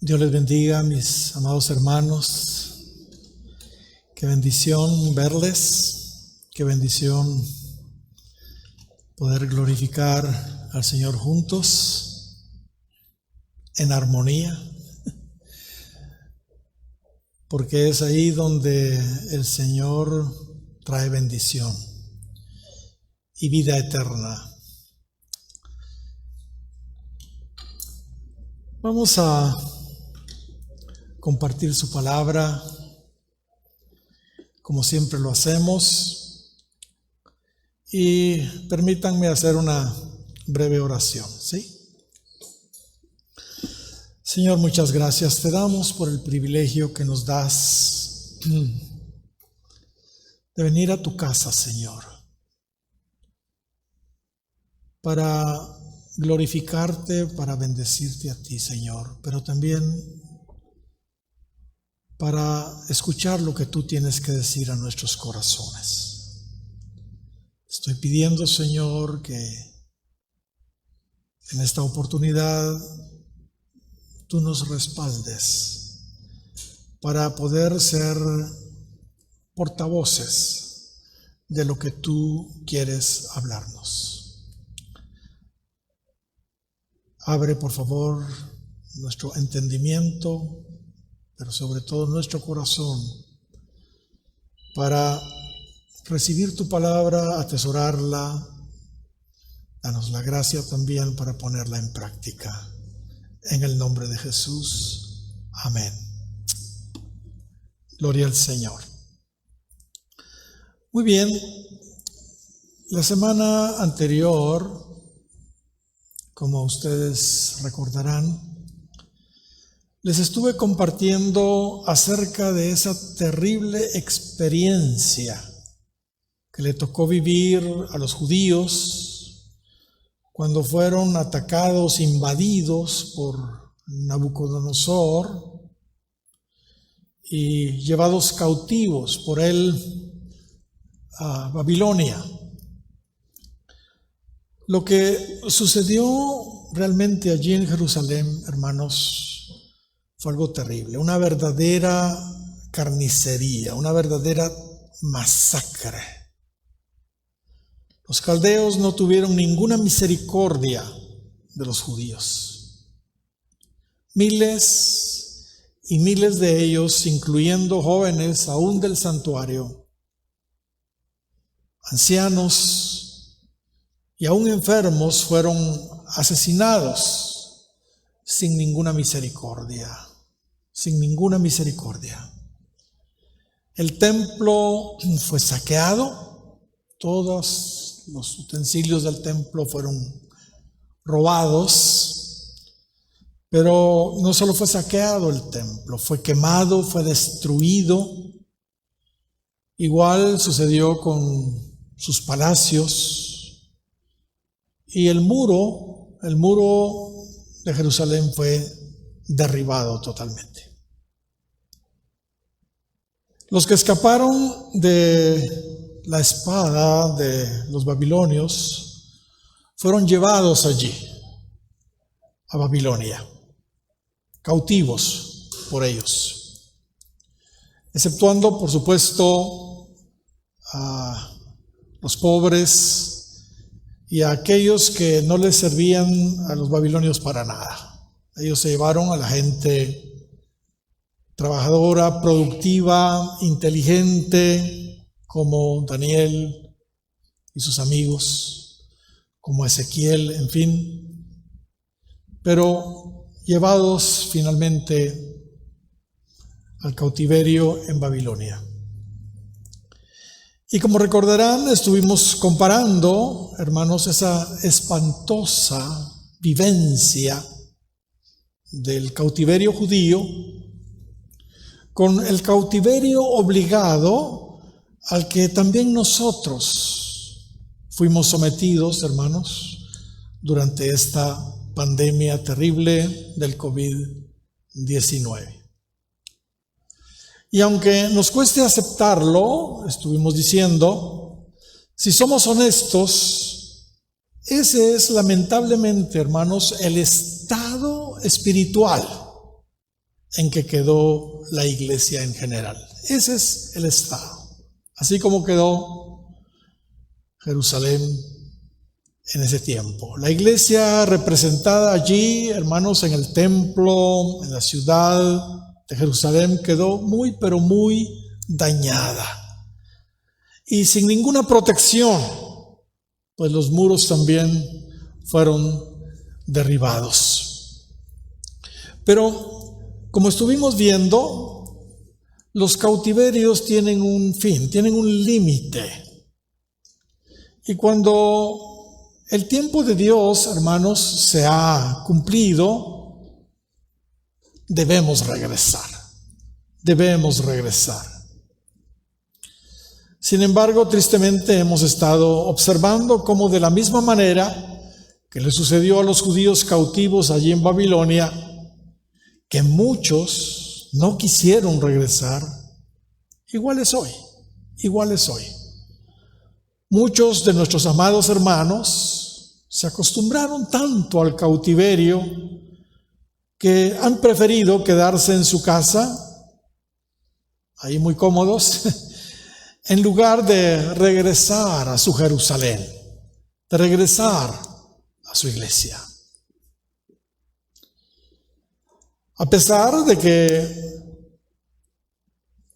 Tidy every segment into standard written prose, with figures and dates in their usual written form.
Dios les bendiga, mis amados hermanos. Qué bendición verles, qué bendición poder glorificar al Señor juntos, en armonía, porque es ahí donde el Señor trae bendición y vida eterna. Vamos a compartir su palabra, como siempre lo hacemos, y permítanme hacer una breve oración, ¿sí? Señor, muchas gracias te damos por el privilegio que nos das de venir a tu casa, Señor, para glorificarte, para bendecirte a ti, Señor, pero también para escuchar lo que tú tienes que decir a nuestros corazones. Estoy pidiendo, Señor, que en esta oportunidad tú nos respaldes para poder ser portavoces de lo que tú quieres hablarnos. Abre, por favor, nuestro entendimiento, pero sobre todo nuestro corazón, para recibir tu palabra, atesorarla. Danos la gracia también para ponerla en práctica. En el nombre de Jesús. Amén. Gloria al Señor. Muy bien. La semana anterior, como ustedes recordarán, les estuve compartiendo acerca de esa terrible experiencia que le tocó vivir a los judíos cuando fueron atacados, invadidos por Nabucodonosor y llevados cautivos por él a Babilonia. Lo que sucedió realmente allí en Jerusalén, hermanos, fue algo terrible, una verdadera carnicería, una verdadera masacre. Los caldeos no tuvieron ninguna misericordia de los judíos. Miles y miles de ellos, incluyendo jóvenes aún del santuario, ancianos y aún enfermos, fueron asesinados sin ninguna misericordia. Sin ninguna misericordia. El templo fue saqueado, todos los utensilios del templo fueron robados, pero no solo fue saqueado el templo, fue quemado, fue destruido. Igual sucedió con sus palacios, y el muro de Jerusalén fue derribado totalmente. Los que escaparon de la espada de los babilonios fueron llevados allí, a Babilonia, cautivos por ellos, exceptuando, por supuesto, a los pobres y a aquellos que no les servían a los babilonios para nada. Ellos se llevaron a la gente trabajadora, productiva, inteligente, como Daniel y sus amigos, como Ezequiel, en fin, pero llevados finalmente al cautiverio en Babilonia. Y como recordarán, estuvimos comparando, hermanos, esa espantosa vivencia del cautiverio judío con el cautiverio obligado al que también nosotros fuimos sometidos, hermanos, durante esta pandemia terrible del COVID-19. Y aunque nos cueste aceptarlo, estuvimos diciendo, si somos honestos, ese es lamentablemente, hermanos, el estado espiritual en que quedó la iglesia en general. Ese es el estado. Así como quedó Jerusalén en ese tiempo. La iglesia representada allí, hermanos, en el templo, en la ciudad de Jerusalén, quedó muy, pero muy dañada. Y sin ninguna protección, pues los muros también fueron derribados. Pero, como estuvimos viendo, los cautiverios tienen un fin, tienen un límite. Y cuando el tiempo de Dios, hermanos, se ha cumplido, debemos regresar. Debemos regresar. Sin embargo, tristemente hemos estado observando cómo de la misma manera que le sucedió a los judíos cautivos allí en Babilonia, que muchos no quisieron regresar, igual es hoy. Muchos de nuestros amados hermanos se acostumbraron tanto al cautiverio que han preferido quedarse en su casa, ahí muy cómodos, en lugar de regresar a su Jerusalén, de regresar a su iglesia. A pesar de que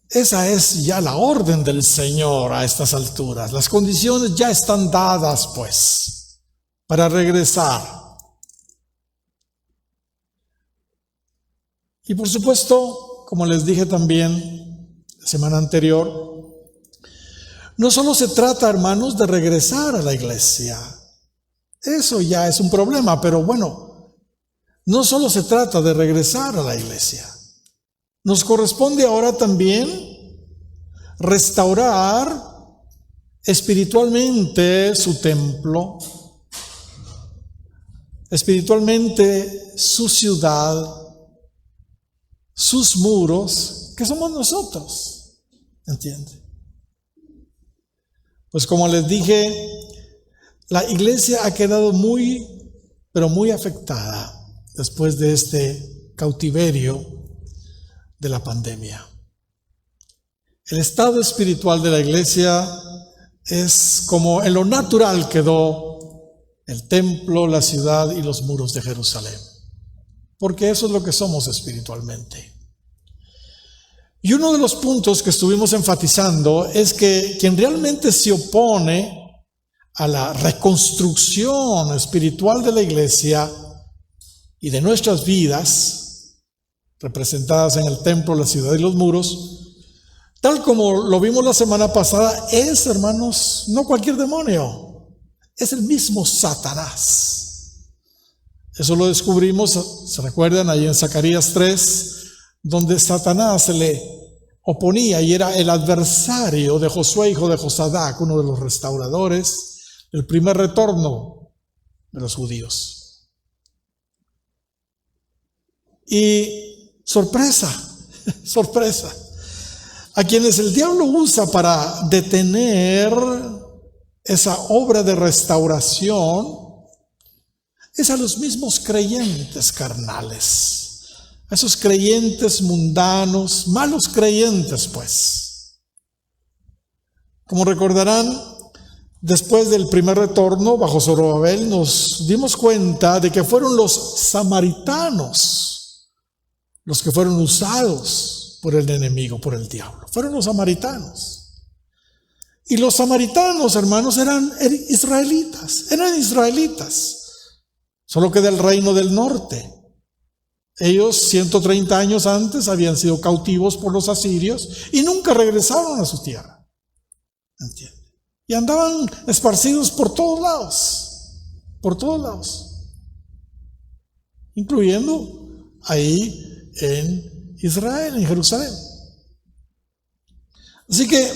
esa es ya la orden del Señor a estas alturas, las condiciones ya están dadas, pues, para regresar. Y por supuesto, como les dije también la semana anterior, no solo se trata, hermanos, de regresar a la iglesia. Eso ya es un problema, pero bueno, no solo se trata de regresar a la iglesia. Nos corresponde ahora también restaurar espiritualmente su templo, espiritualmente su ciudad, sus muros, que somos nosotros, ¿entiende? Pues como les dije, la iglesia ha quedado muy, pero muy afectada después de este cautiverio de la pandemia. El estado espiritual de la iglesia es como en lo natural quedó el templo, la ciudad y los muros de Jerusalén, porque eso es lo que somos espiritualmente. Y uno de los puntos que estuvimos enfatizando es que quien realmente se opone a la reconstrucción espiritual de la iglesia y de nuestras vidas, representadas en el templo, la ciudad y los muros, tal como lo vimos la semana pasada, es, hermanos, no cualquier demonio, es el mismo Satanás. Eso lo descubrimos, ¿se recuerdan? Ahí en Zacarías 3, donde Satanás se le oponía y era el adversario de Josué, hijo de Josadac, uno de los restauradores del primer retorno de los judíos. Y sorpresa, a quienes el diablo usa para detener esa obra de restauración es a los mismos creyentes carnales, a esos creyentes mundanos, malos creyentes, pues. Como recordarán, después del primer retorno bajo Zorobabel nos dimos cuenta de que fueron los samaritanos los que fueron usados por el enemigo, por el diablo. Fueron los samaritanos. Y los samaritanos, hermanos, eran israelitas, solo que del reino del norte. Ellos 130 años antes habían sido cautivos por los asirios y nunca regresaron a su tierra. ¿Entiende? Y andaban esparcidos por todos lados, incluyendo ahí en Israel, en Jerusalén. Así que,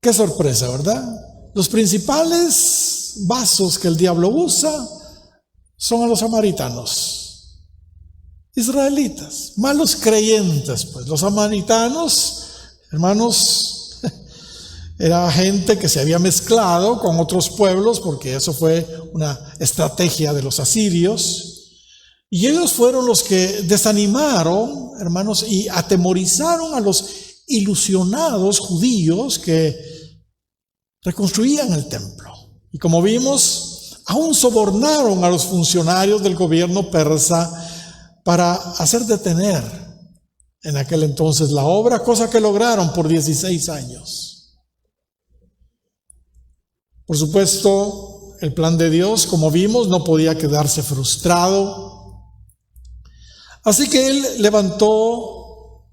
qué sorpresa, ¿verdad? Los principales vasos que el diablo usa son a los samaritanos, israelitas, malos creyentes, pues. Los samaritanos, hermanos, era gente que se había mezclado con otros pueblos, porque eso fue una estrategia de los asirios. Y ellos fueron los que desanimaron, hermanos, y atemorizaron a los ilusionados judíos que reconstruían el templo. Y como vimos, aún sobornaron a los funcionarios del gobierno persa para hacer detener en aquel entonces la obra, cosa que lograron por 16 años. Por supuesto, el plan de Dios, como vimos, no podía quedarse frustrado. Así que Él levantó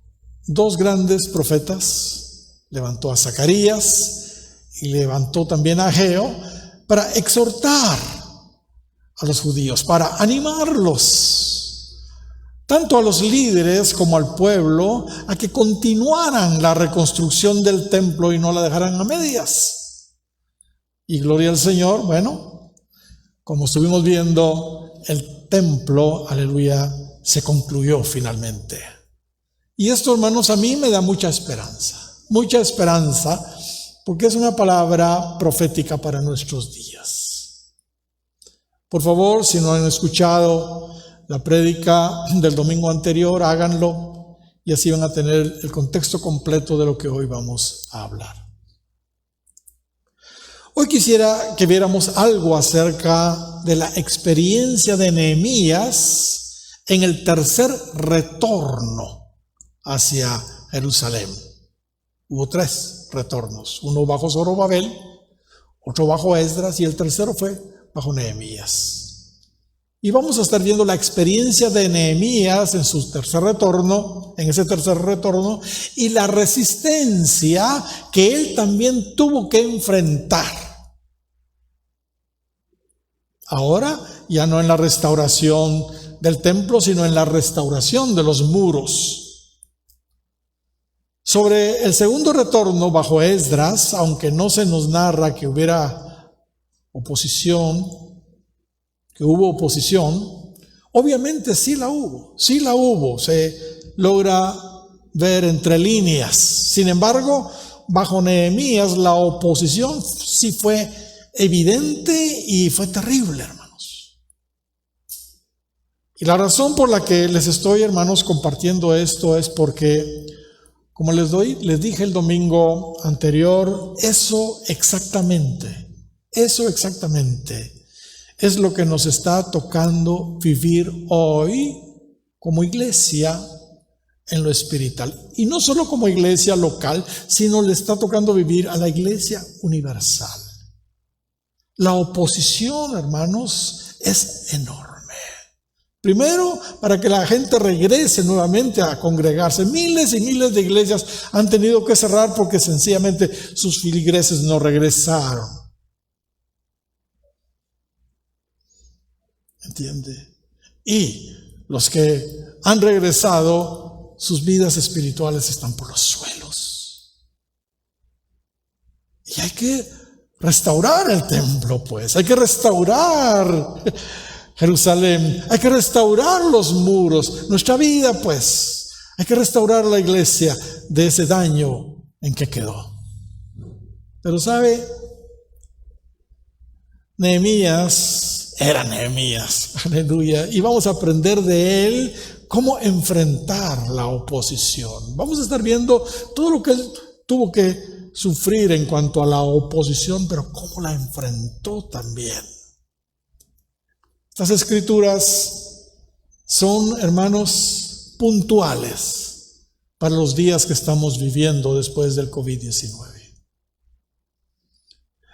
dos grandes profetas, levantó a Zacarías y levantó también a Ageo para exhortar a los judíos, para animarlos, tanto a los líderes como al pueblo, a que continuaran la reconstrucción del templo y no la dejaran a medias. Y gloria al Señor, bueno, como estuvimos viendo, el templo, aleluya, se concluyó finalmente. Y esto, hermanos, a mí me da mucha esperanza, porque es una palabra profética para nuestros días. Por favor, si no han escuchado la prédica del domingo anterior, háganlo y así van a tener el contexto completo de lo que hoy vamos a hablar. Hoy quisiera que viéramos algo acerca de la experiencia de Nehemías en el tercer retorno hacia Jerusalén. Hubo 3 retornos, uno bajo Zorobabel, otro bajo Esdras y el tercero fue bajo Nehemías. Y vamos a estar viendo la experiencia de Nehemías en su tercer retorno, en ese tercer retorno, y la resistencia que él también tuvo que enfrentar. Ahora ya no en la restauración del templo, sino en la restauración de los muros. Sobre el segundo retorno bajo Esdras, aunque no se nos narra que hubo oposición, obviamente sí la hubo, se logra ver entre líneas. Sin embargo, bajo Nehemías la oposición sí fue evidente y fue terrible, hermanos. Y la razón por la que les estoy, hermanos, compartiendo esto es porque, como les dije el domingo anterior, eso exactamente es lo que nos está tocando vivir hoy como iglesia en lo espiritual. Y no solo como iglesia local, sino le está tocando vivir a la iglesia universal. La oposición, hermanos, es enorme. Primero, para que la gente regrese nuevamente a congregarse. Miles y miles de iglesias han tenido que cerrar porque sencillamente sus feligreses no regresaron. ¿Entiende? Y los que han regresado, sus vidas espirituales están por los suelos. Y hay que restaurar el templo, pues. Hay que restaurar Jerusalén, hay que restaurar los muros, nuestra vida, pues, hay que restaurar la iglesia de ese daño en que quedó. Pero sabe, Nehemías era Nehemías, aleluya, y vamos a aprender de él cómo enfrentar la oposición. Vamos a estar viendo todo lo que él tuvo que sufrir en cuanto a la oposición, pero cómo la enfrentó también. Estas escrituras son, hermanos, puntuales para los días que estamos viviendo después del COVID-19.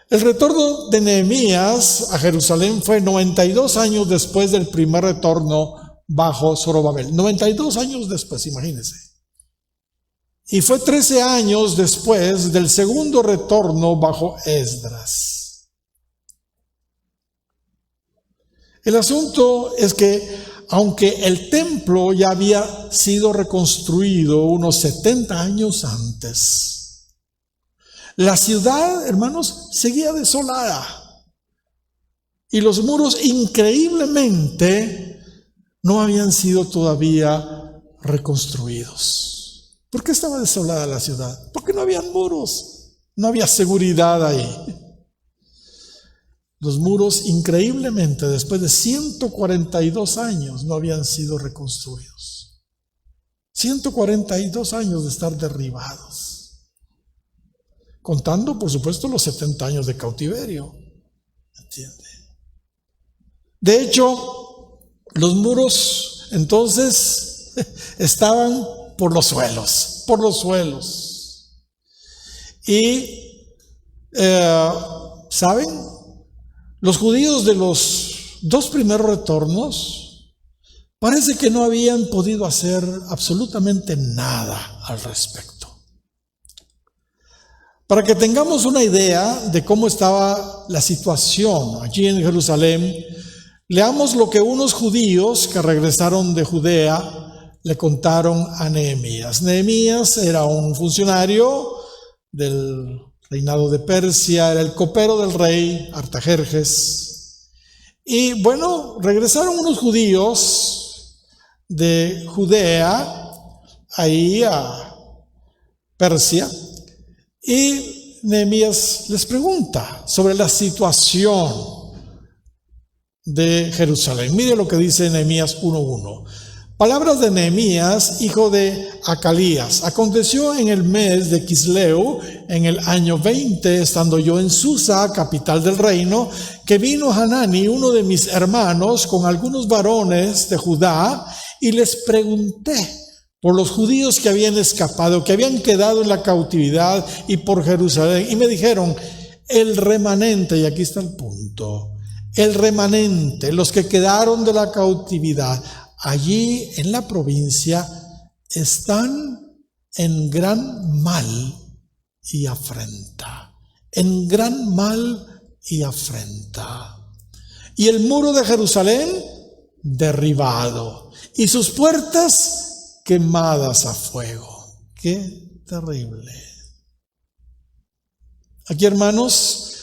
El retorno de Nehemías a Jerusalén fue 92 años después del primer retorno bajo Zorobabel. 92 años después, imagínense. Y fue 13 años después del segundo retorno bajo Esdras. El asunto es que, aunque el templo ya había sido reconstruido unos 70 años antes, la ciudad, hermanos, seguía desolada. Y los muros, increíblemente, no habían sido todavía reconstruidos. ¿Por qué estaba desolada la ciudad? Porque no había muros, no había seguridad ahí. Los muros, increíblemente, después de 142 años, no habían sido reconstruidos. 142 años de estar derribados. Contando, por supuesto, los 70 años de cautiverio. ¿Entiende? De hecho, los muros, entonces, estaban por los suelos. Y, ¿saben? Los judíos de los 2 primeros retornos parece que no habían podido hacer absolutamente nada al respecto. Para que tengamos una idea de cómo estaba la situación allí en Jerusalén, leamos lo que unos judíos que regresaron de Judea le contaron a Nehemías. Nehemías era un funcionario del reinado de Persia, era el copero del rey Artajerjes. Y bueno, regresaron unos judíos de Judea ahí a Persia, y Nehemías les pregunta sobre la situación de Jerusalén. Mire lo que dice Nehemías 1:1. Palabras de Nehemías, hijo de Acalías. Aconteció en el mes de Quisleu, en el año 20, estando yo en Susa, capital del reino, que vino Hanani, uno de mis hermanos, con algunos varones de Judá, y les pregunté por los judíos que habían escapado, que habían quedado en la cautividad, y por Jerusalén. Y me dijeron, el remanente, y aquí está el punto, el remanente, los que quedaron de la cautividad, allí en la provincia, están en gran mal y afrenta. En gran mal y afrenta. Y el muro de Jerusalén derribado. Y sus puertas quemadas a fuego. ¡Qué terrible! Aquí, hermanos,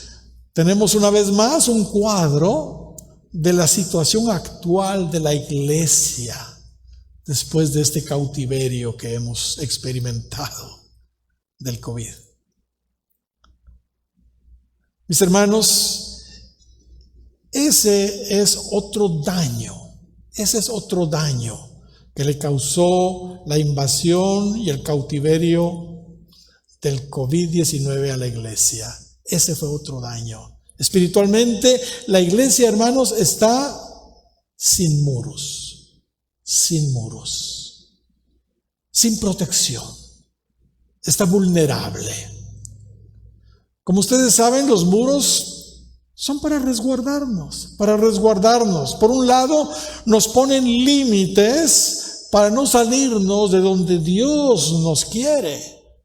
tenemos una vez más un cuadro de la situación actual de la iglesia después de este cautiverio que hemos experimentado del COVID. Mis hermanos, ese es otro daño que le causó la invasión y el cautiverio del COVID-19 a la iglesia. Ese fue otro daño. Espiritualmente, la iglesia, hermanos, está sin muros, sin protección. Está vulnerable. Como ustedes saben, los muros son para resguardarnos. Por un lado, nos ponen límites para no salirnos de donde Dios nos quiere,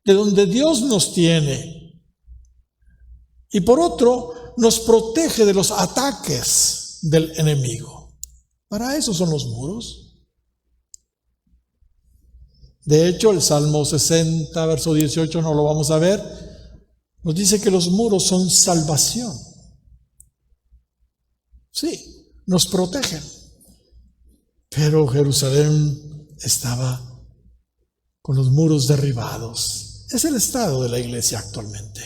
de donde Dios nos tiene. Y por otro, nos protege de los ataques del enemigo. Para eso son los muros. De hecho, el Salmo 60, verso 18, no lo vamos a ver, nos dice que los muros son salvación. Sí, nos protegen. Pero Jerusalén estaba con los muros derribados. Es el estado de la iglesia actualmente.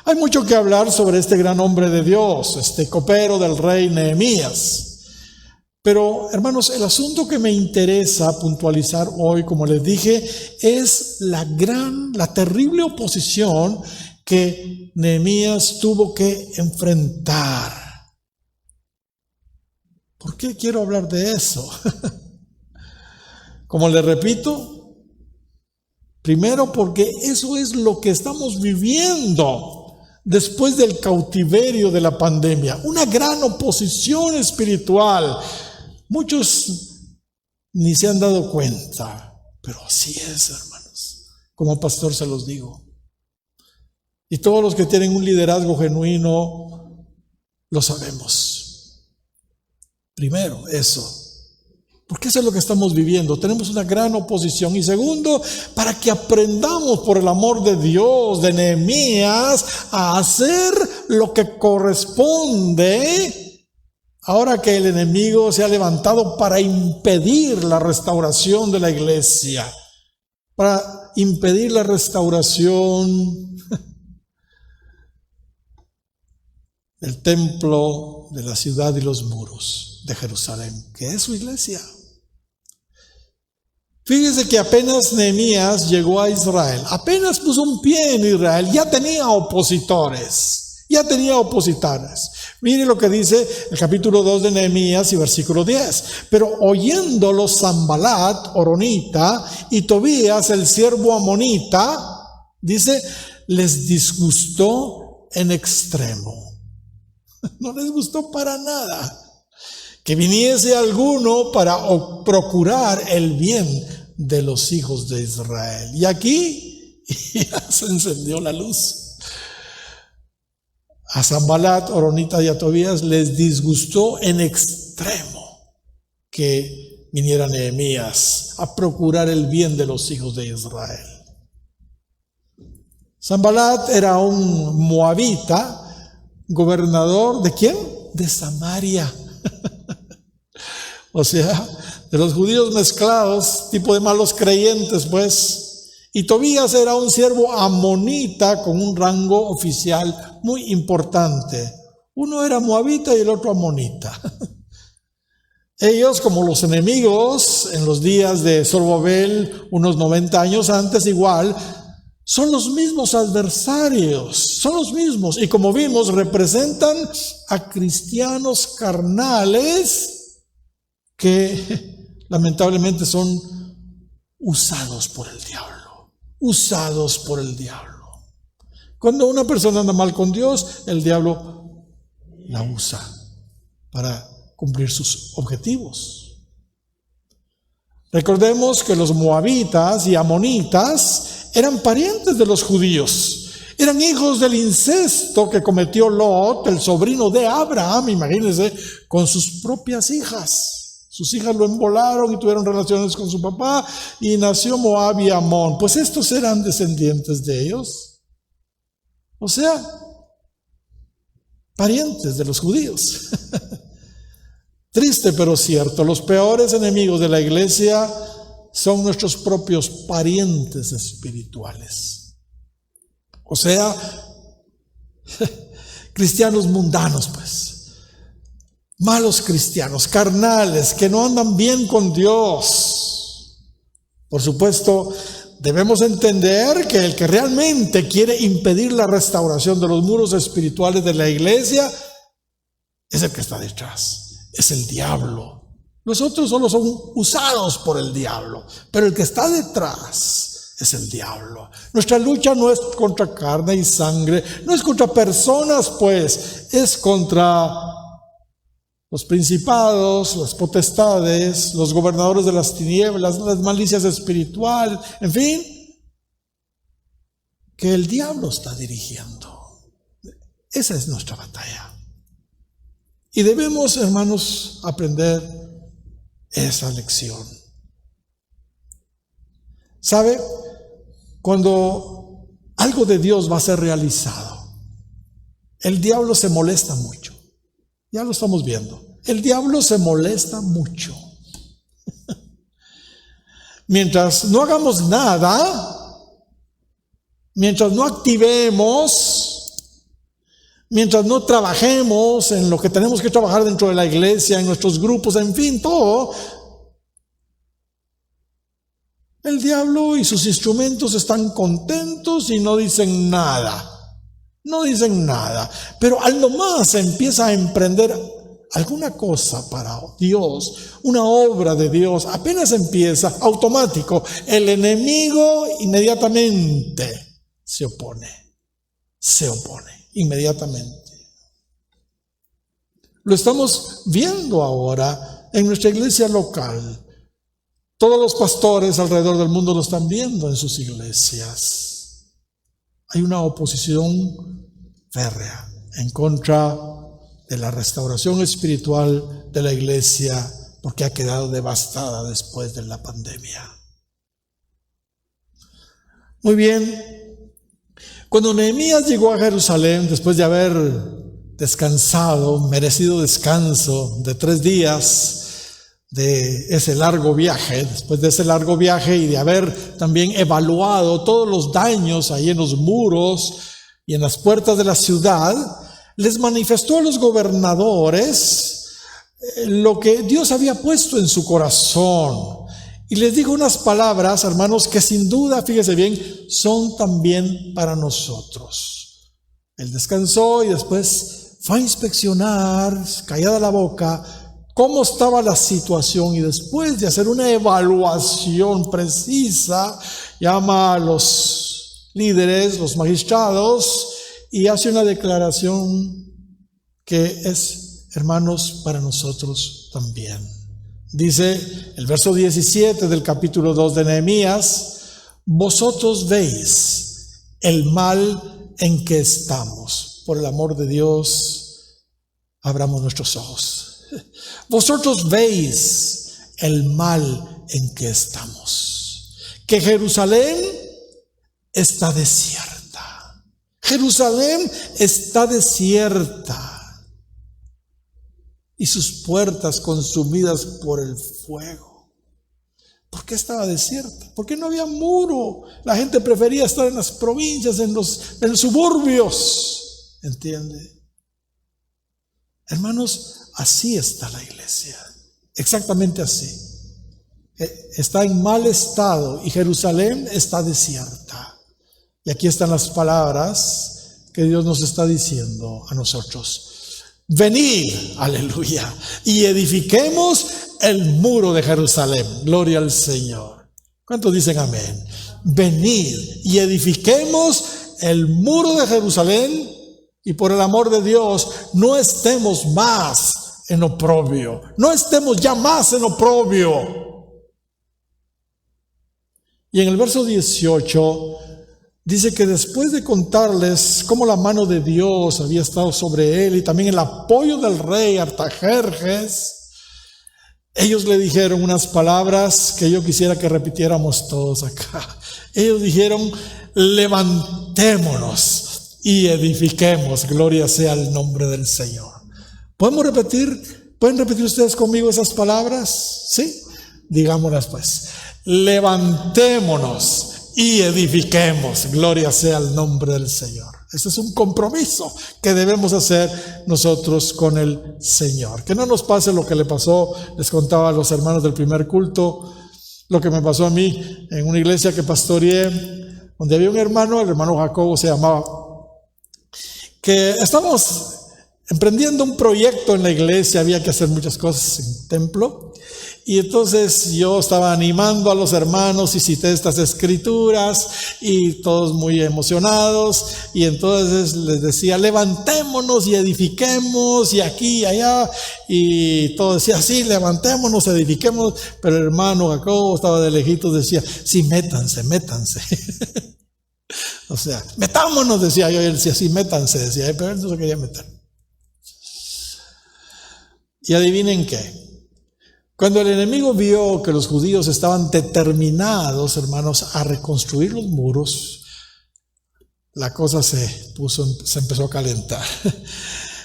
Hay mucho que hablar sobre este gran hombre de Dios, este copero del rey Nehemías. Pero, hermanos, el asunto que me interesa puntualizar hoy, como les dije, es la terrible oposición que Nehemías tuvo que enfrentar. ¿Por qué quiero hablar de eso? Como les repito, primero porque eso es lo que estamos viviendo después del cautiverio de la pandemia, una gran oposición espiritual. Muchos ni se han dado cuenta, pero así es, hermanos. Como pastor se los digo. Y todos los que tienen un liderazgo genuino lo sabemos. Primero, eso. Porque eso es lo que estamos viviendo. Tenemos una gran oposición. Y segundo, para que aprendamos por el amor de Dios, de Nehemías, a hacer lo que corresponde, ahora que el enemigo se ha levantado para impedir la restauración de la iglesia, para impedir la restauración del templo, de la ciudad y los muros de Jerusalén, que es su iglesia. Fíjese que apenas Nehemías llegó a Israel, apenas puso un pie en Israel, ya tenía opositores, ya tenía opositores. Mire lo que dice el capítulo 2 de Nehemías y versículo 10. Pero oyéndolo Sanbalat, horonita, y Tobías, el siervo amonita, dice, les disgustó en extremo. No les gustó para nada que viniese alguno para procurar el bien de los hijos de Israel. Y aquí ya se encendió la luz. A Sanbalat, horonita y a Tobías les disgustó en extremo que viniera Nehemías a procurar el bien de los hijos de Israel. Sanbalat era un moabita, gobernador ¿de quién? De Samaria. O sea, de los judíos mezclados, tipo de malos creyentes, pues. Y Tobías era un siervo amonita con un rango oficial muy importante. Uno era moabita y el otro amonita. Ellos, como los enemigos en los días de Zorobabel, unos 90 años antes, igual, son los mismos adversarios, son los mismos. Y como vimos, representan a cristianos carnales que lamentablemente son usados por el diablo, usados por el diablo. Cuando una persona anda mal con Dios, el diablo la usa para cumplir sus objetivos. Recordemos que los moabitas y amonitas eran parientes de los judíos, eran hijos del incesto que cometió Lot, el sobrino de Abraham, imagínense, con sus propias hijas. Sus hijas lo embolaron y tuvieron relaciones con su papá y nació Moab y Amón. Pues estos eran descendientes de ellos. O sea, parientes de los judíos. Triste pero cierto, los peores enemigos de la iglesia son nuestros propios parientes espirituales. O sea, cristianos mundanos, pues. Malos cristianos, carnales, que no andan bien con Dios. Por supuesto, debemos entender que el que realmente quiere impedir la restauración de los muros espirituales de la iglesia es el que está detrás, es el diablo. Los otros solo son usados por el diablo, pero el que está detrás es el diablo. Nuestra lucha no es contra carne y sangre, no es contra personas, pues, es contra los principados, las potestades, los gobernadores de las tinieblas, las malicias espirituales, en fin, que el diablo está dirigiendo. Esa es nuestra batalla. Y debemos, hermanos, aprender esa lección. ¿Sabe? Cuando algo de Dios va a ser realizado, el diablo se molesta mucho. Ya lo estamos viendo. El diablo se molesta mucho. Mientras no hagamos nada, mientras no activemos, mientras no trabajemos en lo que tenemos que trabajar dentro de la iglesia, en nuestros grupos, en fin, todo, el diablo y sus instrumentos están contentos y no dicen nada. No dicen nada, pero al nomás empieza a emprender alguna cosa para Dios, una obra de Dios, apenas empieza, automático, el enemigo inmediatamente se opone inmediatamente. Lo estamos viendo ahora en nuestra iglesia local. Todos los pastores alrededor del mundo lo están viendo en sus iglesias. Hay una oposición férrea en contra de la restauración espiritual de la iglesia porque ha quedado devastada después de la pandemia. Muy bien, cuando Nehemías llegó a Jerusalén después de haber descansado, merecido descanso de 3 días de ese largo viaje, después de ese largo viaje y de haber también evaluado todos los daños ahí en los muros y en las puertas de la ciudad, les manifestó a los gobernadores lo que Dios había puesto en su corazón. Y les dijo unas palabras, hermanos, que sin duda, fíjese bien, son también para nosotros. Él descansó y después fue a inspeccionar, callada la boca, cómo estaba la situación. Y después de hacer una evaluación precisa, llama a los líderes, los magistrados, y hace una declaración que es, hermanos, para nosotros también. Dice el verso 17 del capítulo 2 de Nehemías: vosotros veis el mal en que estamos. Por el amor de Dios, abramos nuestros ojos. Vosotros veis el mal en que estamos. Que Jerusalén está desierta. Jerusalén está desierta. Y sus puertas consumidas por el fuego. ¿Por qué estaba desierta? Porque no había muro. La gente prefería estar en las provincias, en los suburbios. ¿Entiende? Hermanos, así está la iglesia. Exactamente así. Está en mal estado y Jerusalén está desierta. Y aquí están las palabras que Dios nos está diciendo a nosotros. Venid, aleluya, y edifiquemos el muro de Jerusalén. Gloria al Señor. ¿Cuántos dicen amén? Venid y edifiquemos el muro de Jerusalén, y por el amor de Dios no estemos más en oprobio. No estemos ya más en oprobio. Y en el verso 18 dice que después de contarles cómo la mano de Dios había estado sobre él y también el apoyo del rey Artajerjes, ellos le dijeron unas palabras que yo quisiera que repitiéramos todos acá. Ellos dijeron: levantémonos y edifiquemos. Gloria sea el nombre del Señor. ¿Podemos repetir? ¿Pueden repetir ustedes conmigo esas palabras? ¿Sí? Digámoslas pues. Levantémonos y edifiquemos. Gloria sea el nombre del Señor. Ese es un compromiso que debemos hacer nosotros con el Señor. Que no nos pase lo que le pasó, les contaba a los hermanos del primer culto, lo que me pasó a mí en una iglesia que pastoreé, donde había un hermano, el hermano Jacobo se llamaba, que estábamos emprendiendo un proyecto en la iglesia, había que hacer muchas cosas en el templo. Y entonces yo estaba animando a los hermanos y cité estas escrituras y todos muy emocionados, y entonces les decía: levantémonos y edifiquemos, y aquí y allá, y todo decía: sí, levantémonos, edifiquemos. Pero el hermano Jacobo estaba de lejitos, decía: sí, métanse. O sea, metámonos, decía yo, y él decía: sí, métanse, decía, pero él no se quería meter. Y adivinen qué. Cuando el enemigo vio que los judíos estaban determinados, hermanos, a reconstruir los muros, la cosa se empezó a calentar.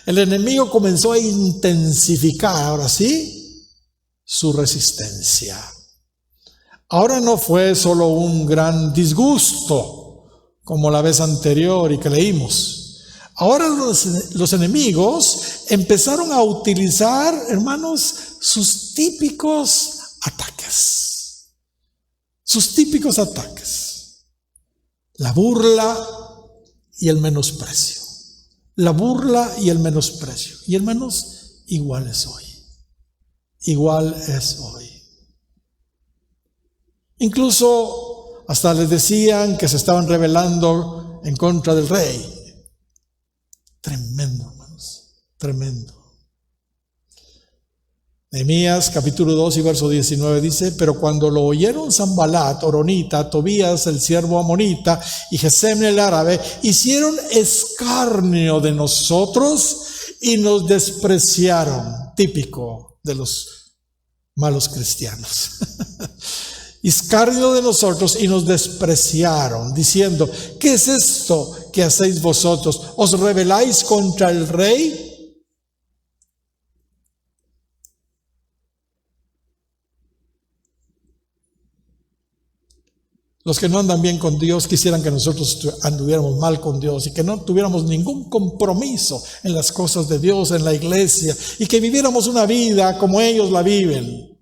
El enemigo comenzó a intensificar, ahora sí, su resistencia. Ahora no fue solo un gran disgusto, como la vez anterior y que leímos. Ahora los enemigos empezaron a utilizar, hermanos, sus típicos ataques. Sus típicos ataques. La burla y el menosprecio. La burla y el menosprecio. Y hermanos, igual es hoy. Igual es hoy. Incluso hasta les decían que se estaban rebelando en contra del rey. Tremendo, hermanos, tremendo. Nehemías capítulo 2 y verso 19 dice: pero cuando lo oyeron Sanbalat, Horonita, Tobías el siervo amonita y Gesem el árabe, hicieron escarnio de nosotros y nos despreciaron. Típico de los malos cristianos. Escarnio de nosotros y nos despreciaron, diciendo: ¿qué es esto que hacéis vosotros? ¿Os rebeláis contra el rey? Los que no andan bien con Dios quisieran que nosotros anduviéramos mal con Dios y que no tuviéramos ningún compromiso en las cosas de Dios, en la iglesia, y que viviéramos una vida como ellos la viven.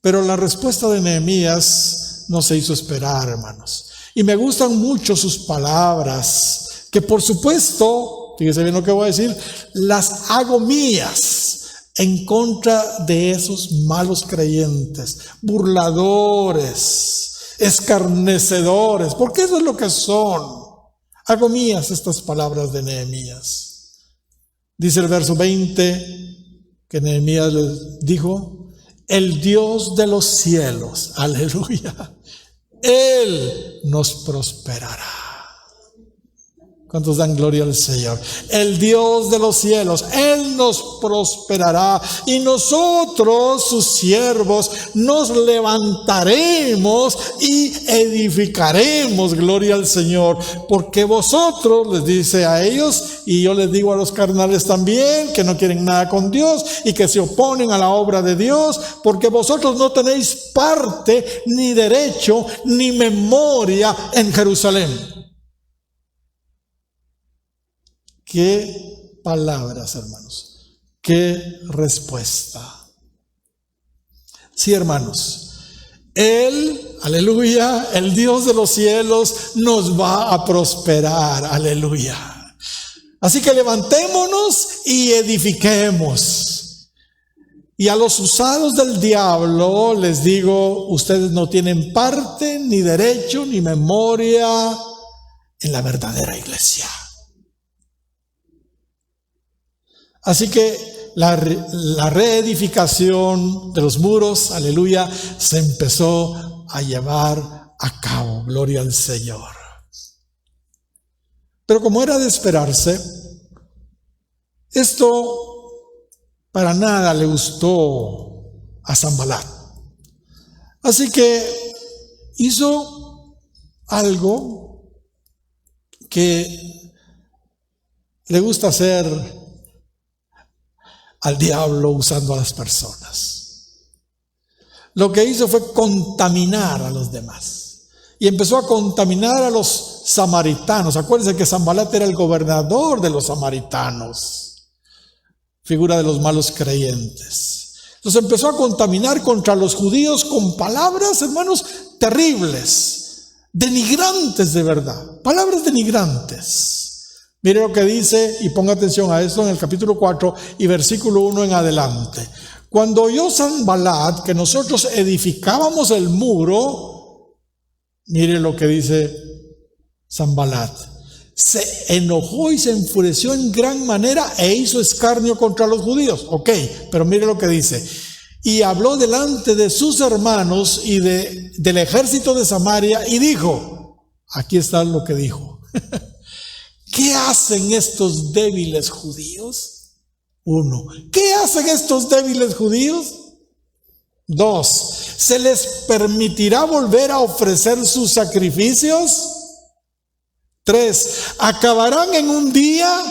Pero la respuesta de Nehemías no se hizo esperar, hermanos. Y me gustan mucho sus palabras, que por supuesto, fíjese bien lo que voy a decir, las hago mías en contra de esos malos creyentes, burladores, escarnecedores, porque eso es lo que son. Hago mías estas palabras de Nehemías. Dice el verso 20 que Nehemías les dijo: el Dios de los cielos, aleluya, Él nos prosperará. ¿Cuántos dan gloria al Señor? El Dios de los cielos, Él nos prosperará, y nosotros, sus siervos, nos levantaremos y edificaremos, gloria al Señor. Porque vosotros, les dice a ellos, y yo les digo a los carnales también, que no quieren nada con Dios y que se oponen a la obra de Dios, porque vosotros no tenéis parte, ni derecho, ni memoria en Jerusalén. Qué palabras, hermanos, qué respuesta. Sí, hermanos, Él, aleluya, el Dios de los cielos nos va a prosperar, aleluya. Así que levantémonos y edifiquemos. Y a los usados del diablo les digo: ustedes no tienen parte, ni derecho, ni memoria en la verdadera iglesia. Así que la reedificación de los muros, aleluya, se empezó a llevar a cabo, gloria al Señor. Pero como era de esperarse, esto para nada le gustó a Sanbalat. Así que hizo algo que le gusta hacer al diablo usando a las personas. Lo que hizo fue contaminar a los demás. Y empezó a contaminar a los samaritanos. Acuérdense que Sanbalat era el gobernador de los samaritanos, figura de los malos creyentes. Los empezó a contaminar contra los judíos con palabras, hermanos, terribles, denigrantes de verdad, palabras denigrantes. Mire lo que dice, y ponga atención a esto en el capítulo 4 y versículo 1 en adelante. Cuando oyó Sanbalat que nosotros edificábamos el muro, mire lo que dice Sanbalat: se enojó y se enfureció en gran manera e hizo escarnio contra los judíos. Ok, pero mire lo que dice: y habló delante de sus hermanos y del ejército de Samaria y dijo, aquí está lo que dijo: ¿qué hacen estos débiles judíos? 1. ¿Qué hacen estos débiles judíos? 2. ¿Se les permitirá volver a ofrecer sus sacrificios? 3. ¿Acabarán en un día?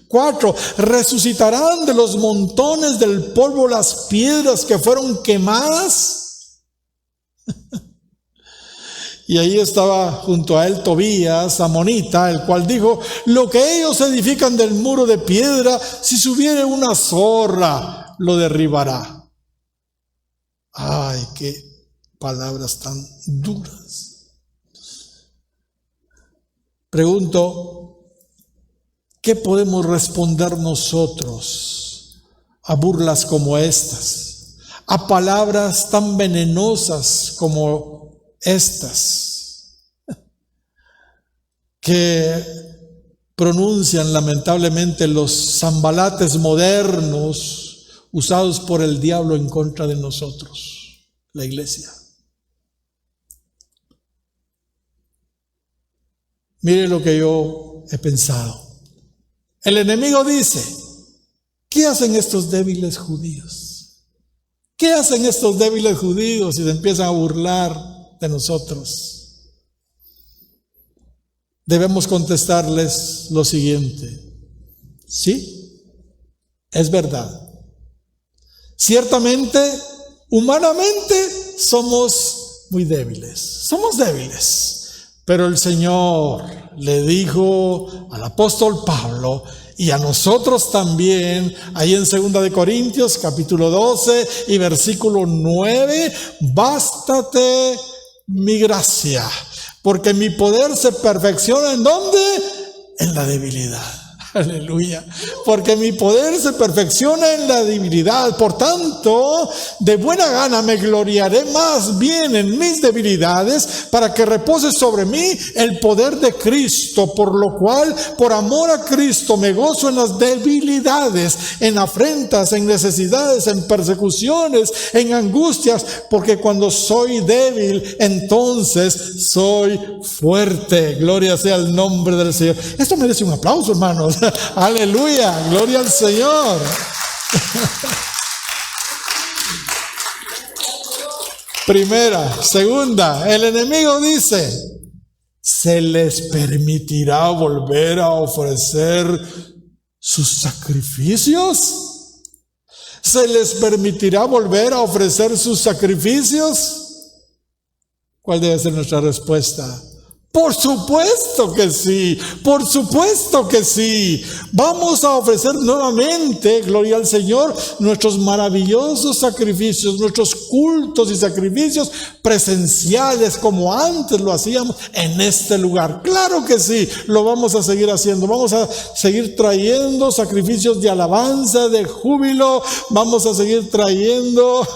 4. ¿Resucitarán de los montones del polvo las piedras que fueron quemadas? Y ahí estaba junto a él Tobías, amonita, el cual dijo: lo que ellos edifican del muro de piedra, si subiere una zorra, lo derribará. Ay, qué palabras tan duras. Pregunto, ¿qué podemos responder nosotros a burlas como estas? A palabras tan venenosas como estas, que pronuncian lamentablemente los Sanbalates modernos usados por el diablo en contra de nosotros, la iglesia? Mire lo que yo he pensado. El enemigo dice: ¿qué hacen estos débiles judíos? ¿Qué hacen estos débiles judíos? Y se empiezan a burlar de nosotros. Debemos contestarles lo siguiente: sí, es verdad. Ciertamente, humanamente somos muy débiles, somos débiles. Pero el Señor le dijo al apóstol Pablo y a nosotros también, ahí en 2 de Corintios, capítulo 12 y versículo 9, bástate mi gracia, porque mi poder se perfecciona ¿en dónde? En la debilidad. Aleluya. Porque mi poder se perfecciona en la debilidad. Por tanto, de buena gana me gloriaré más bien en mis debilidades, para que repose sobre mí el poder de Cristo. Por lo cual, por amor a Cristo, me gozo en las debilidades, en afrentas, en necesidades, en persecuciones, en angustias, porque cuando soy débil, entonces soy fuerte. Gloria sea el nombre del Señor. Esto merece un aplauso, hermanos. Aleluya, gloria al Señor. Primera, segunda, el enemigo dice: ¿se les permitirá volver a ofrecer sus sacrificios? ¿Se les permitirá volver a ofrecer sus sacrificios? ¿Cuál debe ser nuestra respuesta? Por supuesto que sí, por supuesto que sí. Vamos a ofrecer nuevamente, gloria al Señor, nuestros maravillosos sacrificios, nuestros cultos y sacrificios presenciales como antes lo hacíamos en este lugar. Claro que sí, lo vamos a seguir haciendo. Vamos a seguir trayendo sacrificios de alabanza, de júbilo. Vamos a seguir trayendo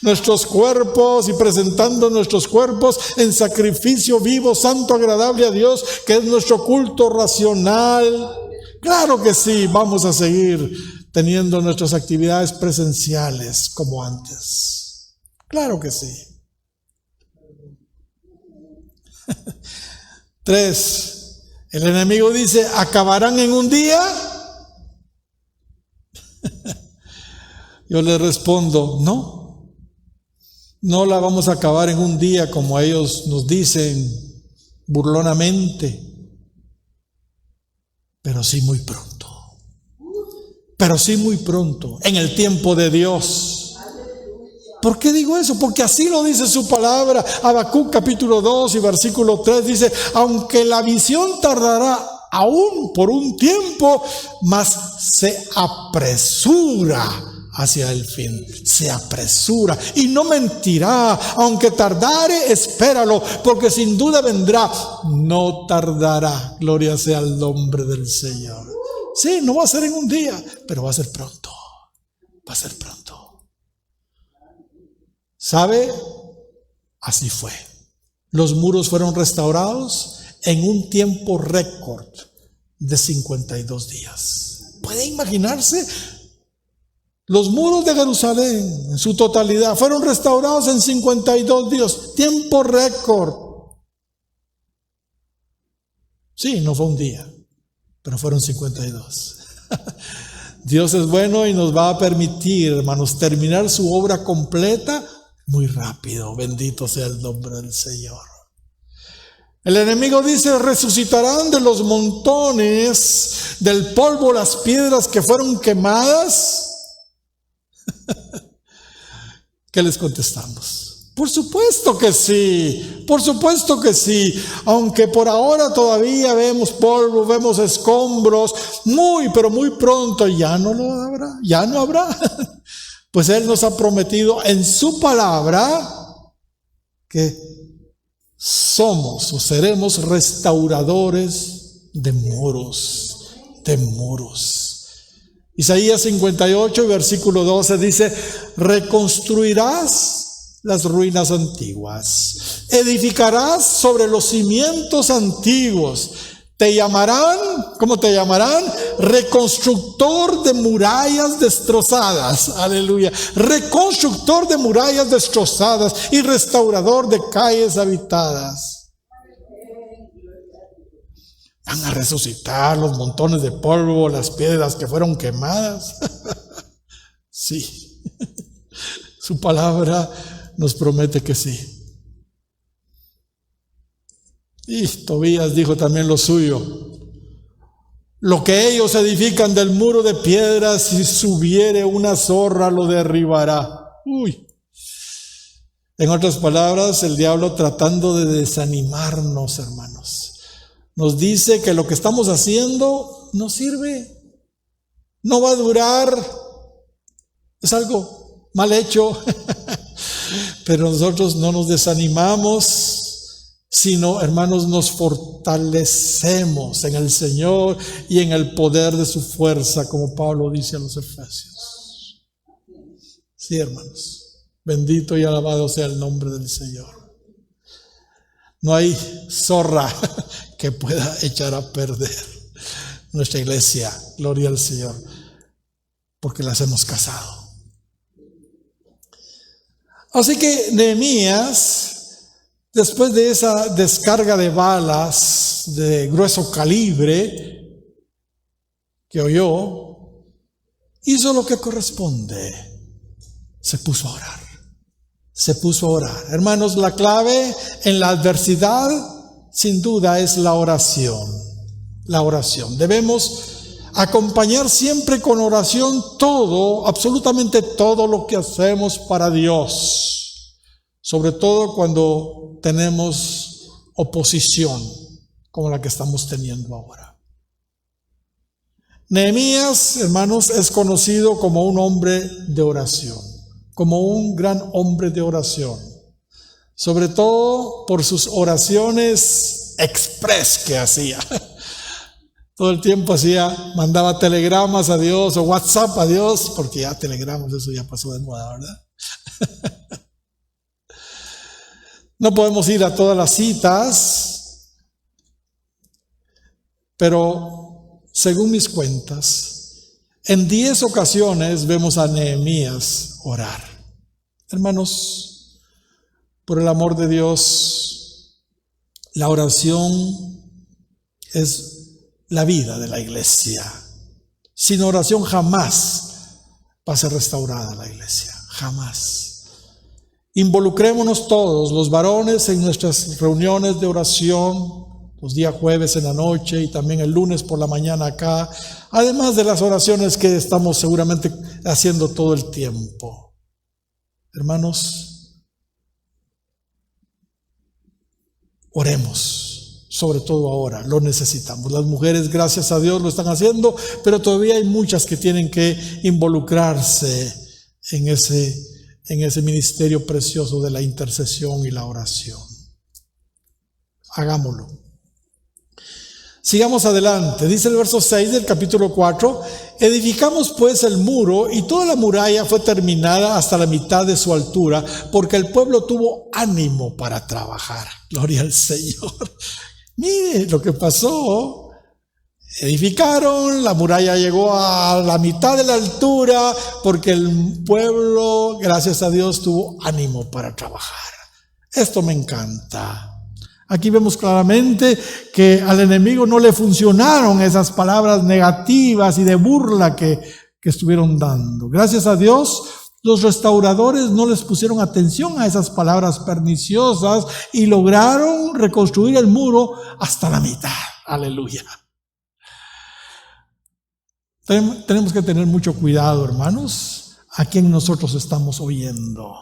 nuestros cuerpos y presentando nuestros cuerpos en sacrificio vivo, santo, agradable a Dios, que es nuestro culto racional. Claro que sí, vamos a seguir teniendo nuestras actividades presenciales como antes. Claro que sí. 3. El enemigo dice: ¿acabarán en un día? Yo le respondo: no la vamos a acabar en un día como ellos nos dicen burlonamente, pero sí muy pronto. Pero sí muy pronto, en el tiempo de Dios. ¿Por qué digo eso? Porque así lo dice su palabra. Habacuc capítulo 2 y versículo 3 dice: aunque la visión tardará aún por un tiempo, mas se apresura hacia el fin. Se apresura y no mentirá. Aunque tardare, espéralo, porque sin duda vendrá. No tardará. Gloria sea el nombre del Señor. Sí, no va a ser en un día, pero va a ser pronto. Va a ser pronto. ¿Sabe? Así fue. Los muros fueron restaurados en un tiempo récord de 52 días. ¿Puede imaginarse? Los muros de Jerusalén en su totalidad fueron restaurados en 52 días. Tiempo récord. Sí, no fue un día, pero fueron 52. Dios es bueno y nos va a permitir, hermanos, terminar su obra completa muy rápido. Bendito sea el nombre del Señor. El enemigo dice: resucitarán de los montones del polvo las piedras que fueron quemadas. ¿Qué les contestamos? Por supuesto que sí, por supuesto que sí. Aunque por ahora todavía vemos polvo, vemos escombros, muy pero muy pronto ya no lo habrá, ya no habrá. Pues Él nos ha prometido en su palabra que somos o seremos restauradores de muros, de muros. Isaías 58, versículo 12 dice: reconstruirás las ruinas antiguas, edificarás sobre los cimientos antiguos. Te llamarán, ¿cómo te llamarán? Reconstructor de murallas destrozadas. Aleluya. Reconstructor de murallas destrozadas y restaurador de calles habitadas. Van a resucitar los montones de polvo, las piedras que fueron quemadas. Sí. Su palabra nos promete que sí. Y Tobías dijo también lo suyo: lo que ellos edifican del muro de piedras, si subiere una zorra lo derribará. Uy. En otras palabras, el diablo tratando de desanimarnos, hermanos, nos dice que lo que estamos haciendo no sirve, no va a durar, es algo mal hecho. Pero nosotros no nos desanimamos, sino, hermanos, nos fortalecemos en el Señor y en el poder de su fuerza, como Pablo dice a los Efesios. Sí, hermanos. Bendito y alabado sea el nombre del Señor. No hay zorra que pueda echar a perder nuestra iglesia, gloria al Señor, porque las hemos casado. Así que Nehemías, después de esa descarga de balas de grueso calibre que oyó, hizo lo que corresponde. Se puso a orar. Se puso a orar. Hermanos, la clave en la adversidad, sin duda, es la oración. La oración. Debemos acompañar siempre con oración todo, absolutamente todo lo que hacemos para Dios. Sobre todo cuando tenemos oposición, como la que estamos teniendo ahora. Nehemías, hermanos, es conocido como un hombre de oración, como un gran hombre de oración, sobre todo por sus oraciones express que hacía. Todo el tiempo mandaba telegramas a Dios o WhatsApp a Dios, porque ya telegramas, eso ya pasó de moda, ¿verdad? No podemos ir a todas las citas, pero según mis cuentas, en 10 ocasiones vemos a Nehemías orar. Hermanos, por el amor de Dios, la oración es la vida de la iglesia. Sin oración jamás va a ser restaurada la iglesia, jamás. Involucrémonos todos, los varones, en nuestras reuniones de oración, los días jueves en la noche y también el lunes por la mañana acá, además de las oraciones que estamos seguramente haciendo todo el tiempo. Hermanos, oremos. Sobre todo ahora, lo necesitamos. Las mujeres, gracias a Dios, lo están haciendo, pero todavía hay muchas que tienen que involucrarse en ese ministerio precioso de la intercesión y la oración. Hagámoslo. Sigamos adelante. Dice el verso 6 del capítulo 4, edificamos pues el muro y toda la muralla fue terminada hasta la mitad de su altura, porque el pueblo tuvo ánimo para trabajar. Gloria al Señor. Mire lo que pasó. Edificaron, la muralla llegó a la mitad de la altura porque el pueblo, gracias a Dios, tuvo ánimo para trabajar. Esto me encanta. Aquí vemos claramente que al enemigo no le funcionaron esas palabras negativas y de burla que estuvieron dando. Gracias a Dios, los restauradores no les pusieron atención a esas palabras perniciosas y lograron reconstruir el muro hasta la mitad. Aleluya. Tenemos que tener mucho cuidado, hermanos, a quien nosotros estamos oyendo.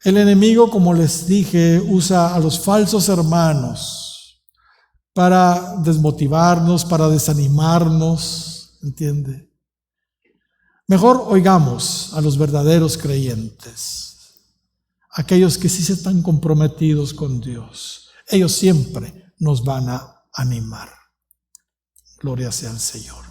El enemigo, como les dije, usa a los falsos hermanos para desmotivarnos, para desanimarnos, ¿entiende? Mejor oigamos a los verdaderos creyentes, aquellos que sí se están comprometidos con Dios. Ellos siempre nos van a animar. Gloria sea al Señor.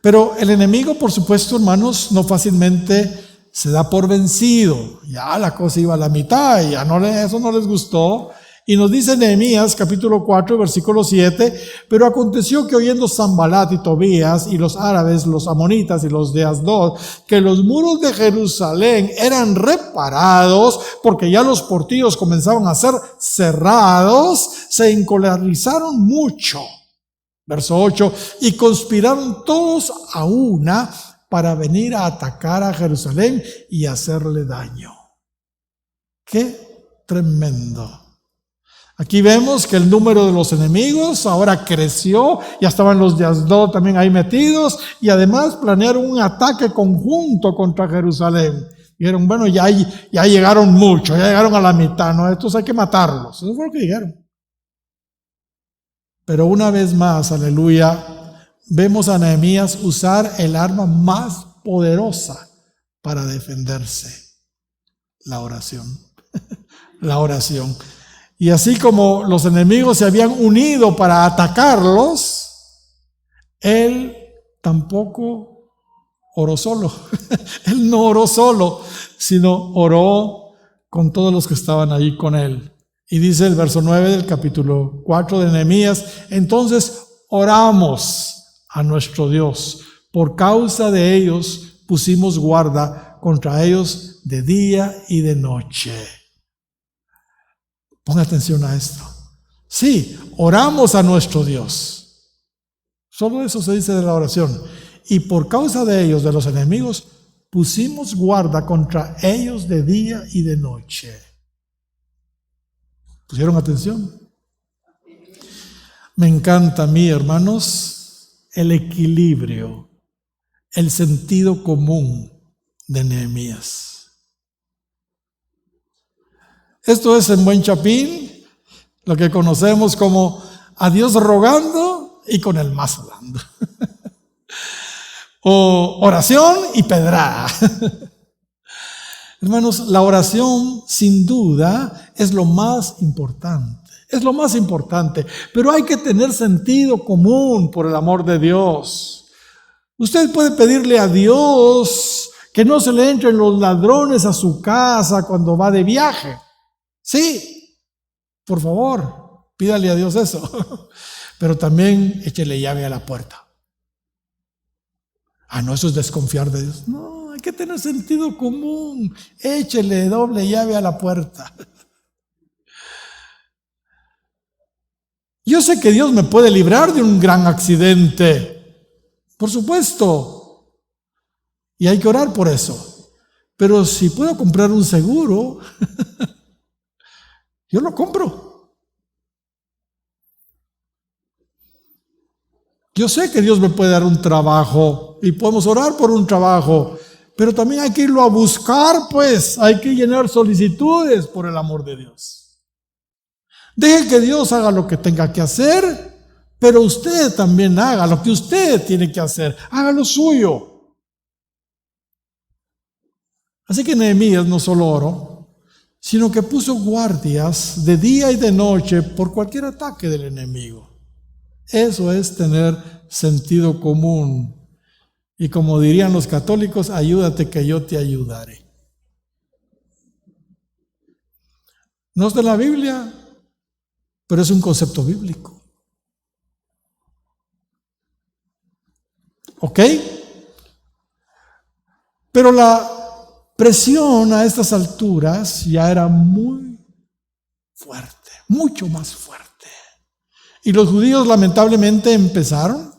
Pero el enemigo, por supuesto, hermanos, no fácilmente se da por vencido. Ya la cosa iba a la mitad, ya eso no les gustó. Y nos dice Nehemías, capítulo 4, versículo 7, pero aconteció que oyendo Sanbalat y Tobías y los árabes, los amonitas y los de Asdod, que los muros de Jerusalén eran reparados, porque ya los portillos comenzaban a ser cerrados, se encolerizaron mucho. Verso 8, y conspiraron todos a una para venir a atacar a Jerusalén y hacerle daño. ¡Qué tremendo! Aquí vemos que el número de los enemigos ahora creció, ya estaban los de Asdod también ahí metidos y además planearon un ataque conjunto contra Jerusalén. Dijeron, bueno, ya llegaron muchos, ya llegaron a la mitad, ¿no? Estos hay que matarlos. Eso fue lo que dijeron. Pero una vez más, aleluya, vemos a Nehemías usar el arma más poderosa para defenderse: la oración. La oración. Y así como los enemigos se habían unido para atacarlos, él tampoco oró solo. Él no oró solo, sino oró con todos los que estaban ahí con él. Y dice el verso 9 del capítulo 4 de Nehemías: entonces oramos a nuestro Dios. Por causa de ellos pusimos guarda contra ellos de día y de noche. Ponga atención a esto. Sí, oramos a nuestro Dios. Solo eso se dice de la oración. Y por causa de ellos, de los enemigos, pusimos guarda contra ellos de día y de noche. ¿Pusieron atención? Me encanta a mí, hermanos, el equilibrio, el sentido común de Nehemías. Esto es en buen chapín lo que conocemos como a Dios rogando y con el mazo dando. O oración y pedrada. Hermanos, la oración sin duda es lo más importante. Es lo más importante. Pero hay que tener sentido común, por el amor de Dios. Usted puede pedirle a Dios que no se le entren los ladrones a su casa cuando va de viaje. Sí, por favor, pídale a Dios eso. Pero también échele llave a la puerta. No, eso es desconfiar de Dios. No, hay que tener sentido común. Échele doble llave a la puerta. Yo sé que Dios me puede librar de un gran accidente. Por supuesto. Y hay que orar por eso. Pero si puedo comprar un seguro, yo lo compro. Yo sé que Dios me puede dar un trabajo y podemos orar por un trabajo, pero también hay que irlo a buscar, pues. Hay que llenar solicitudes, por el amor de Dios. Deje que Dios haga lo que tenga que hacer, pero usted también haga lo que usted tiene que hacer. Haga lo suyo. Así que Nehemías no solo oró, sino que puso guardias de día y de noche por cualquier ataque del enemigo. Eso es tener sentido común. Y como dirían los católicos, ayúdate que yo te ayudaré. No es de la Biblia, pero es un concepto bíblico. ¿Ok? Pero la presión a estas alturas ya era muy fuerte, mucho más fuerte. Y los judíos lamentablemente empezaron,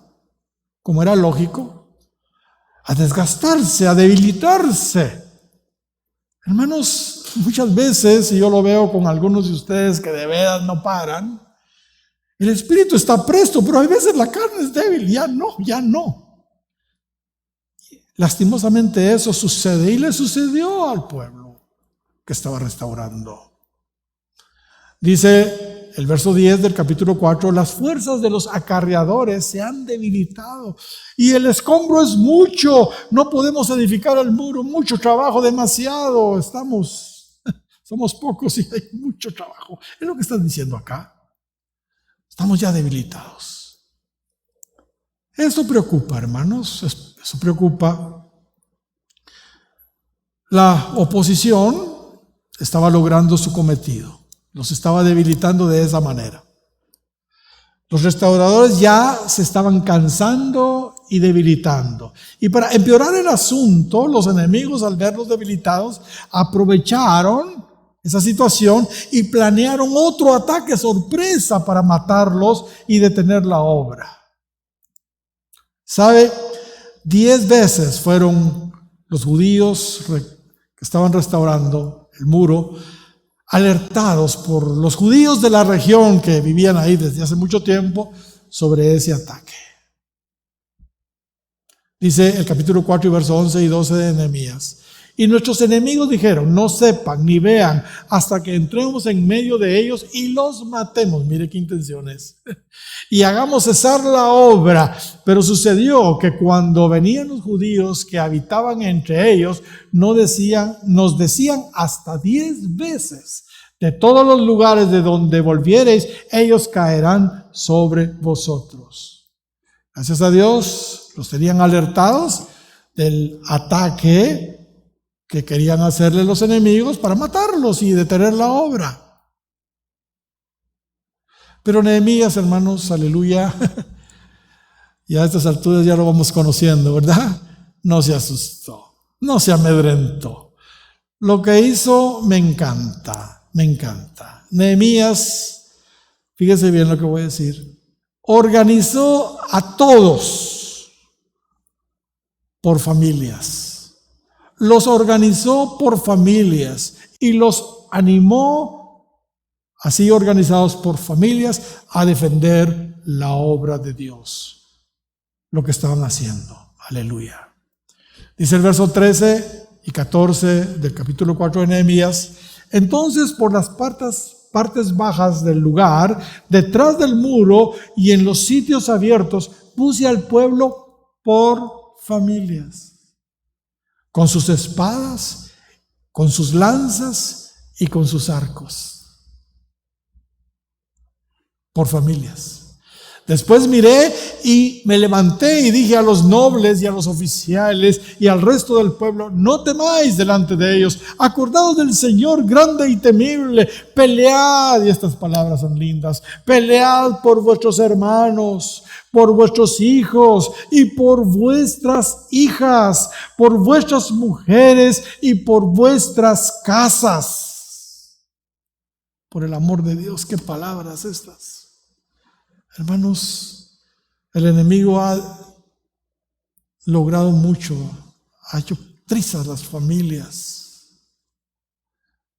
como era lógico, a desgastarse, a debilitarse. Hermanos, muchas veces, y yo lo veo con algunos de ustedes que de veras no paran, el espíritu está presto, pero a veces la carne es débil, ya no. Lastimosamente eso sucede y le sucedió al pueblo que estaba restaurando. Dice el verso 10 del capítulo 4, las fuerzas de los acarreadores se han debilitado y el escombro es mucho, no podemos edificar el muro, mucho trabajo, demasiado, somos pocos y hay mucho trabajo. Es lo que están diciendo acá. Estamos ya debilitados. Esto preocupa, hermanos, eso preocupa. La oposición estaba logrando su cometido. Los estaba debilitando de esa manera. Los restauradores ya se estaban cansando y debilitando. Y para empeorar el asunto, los enemigos, al verlos debilitados, aprovecharon esa situación y planearon otro ataque sorpresa para matarlos y detener la obra. ¿Sabe? 10 veces fueron los judíos que estaban restaurando el muro alertados por los judíos de la región que vivían ahí desde hace mucho tiempo sobre ese ataque. Dice el capítulo 4 y verso 11 y 12 de Nehemías: Y nuestros enemigos dijeron, no sepan ni vean hasta que entremos en medio de ellos y los matemos. Mire qué intenciones. Y hagamos cesar la obra. Pero sucedió que cuando venían los judíos que habitaban entre ellos, nos decían hasta 10 veces, de todos los lugares de donde volviereis, ellos caerán sobre vosotros. Gracias a Dios, los tenían alertados del ataque que querían hacerle los enemigos para matarlos y detener la obra. Pero Nehemías, hermanos, aleluya, y a estas alturas ya lo vamos conociendo, ¿verdad? No se asustó, no se amedrentó. Lo que hizo me encanta, me encanta. Nehemías, fíjese bien lo que voy a decir, organizó a todos por familias. Los organizó por familias y los animó, así organizados por familias, a defender la obra de Dios, lo que estaban haciendo. Aleluya. Dice el verso 13 y 14 del capítulo 4 de Nehemías: entonces por las partes bajas del lugar, detrás del muro y en los sitios abiertos, puse al pueblo por familias, con sus espadas, con sus lanzas y con sus arcos. Por familias. Después miré y me levanté y dije a los nobles y a los oficiales y al resto del pueblo: no temáis delante de ellos, acordaos del Señor grande y temible, pelead, y estas palabras son lindas, pelead por vuestros hermanos, por vuestros hijos y por vuestras hijas, por vuestras mujeres y por vuestras casas. Por el amor de Dios, qué palabras estas. Hermanos, el enemigo ha logrado mucho, ha hecho trizas las familias.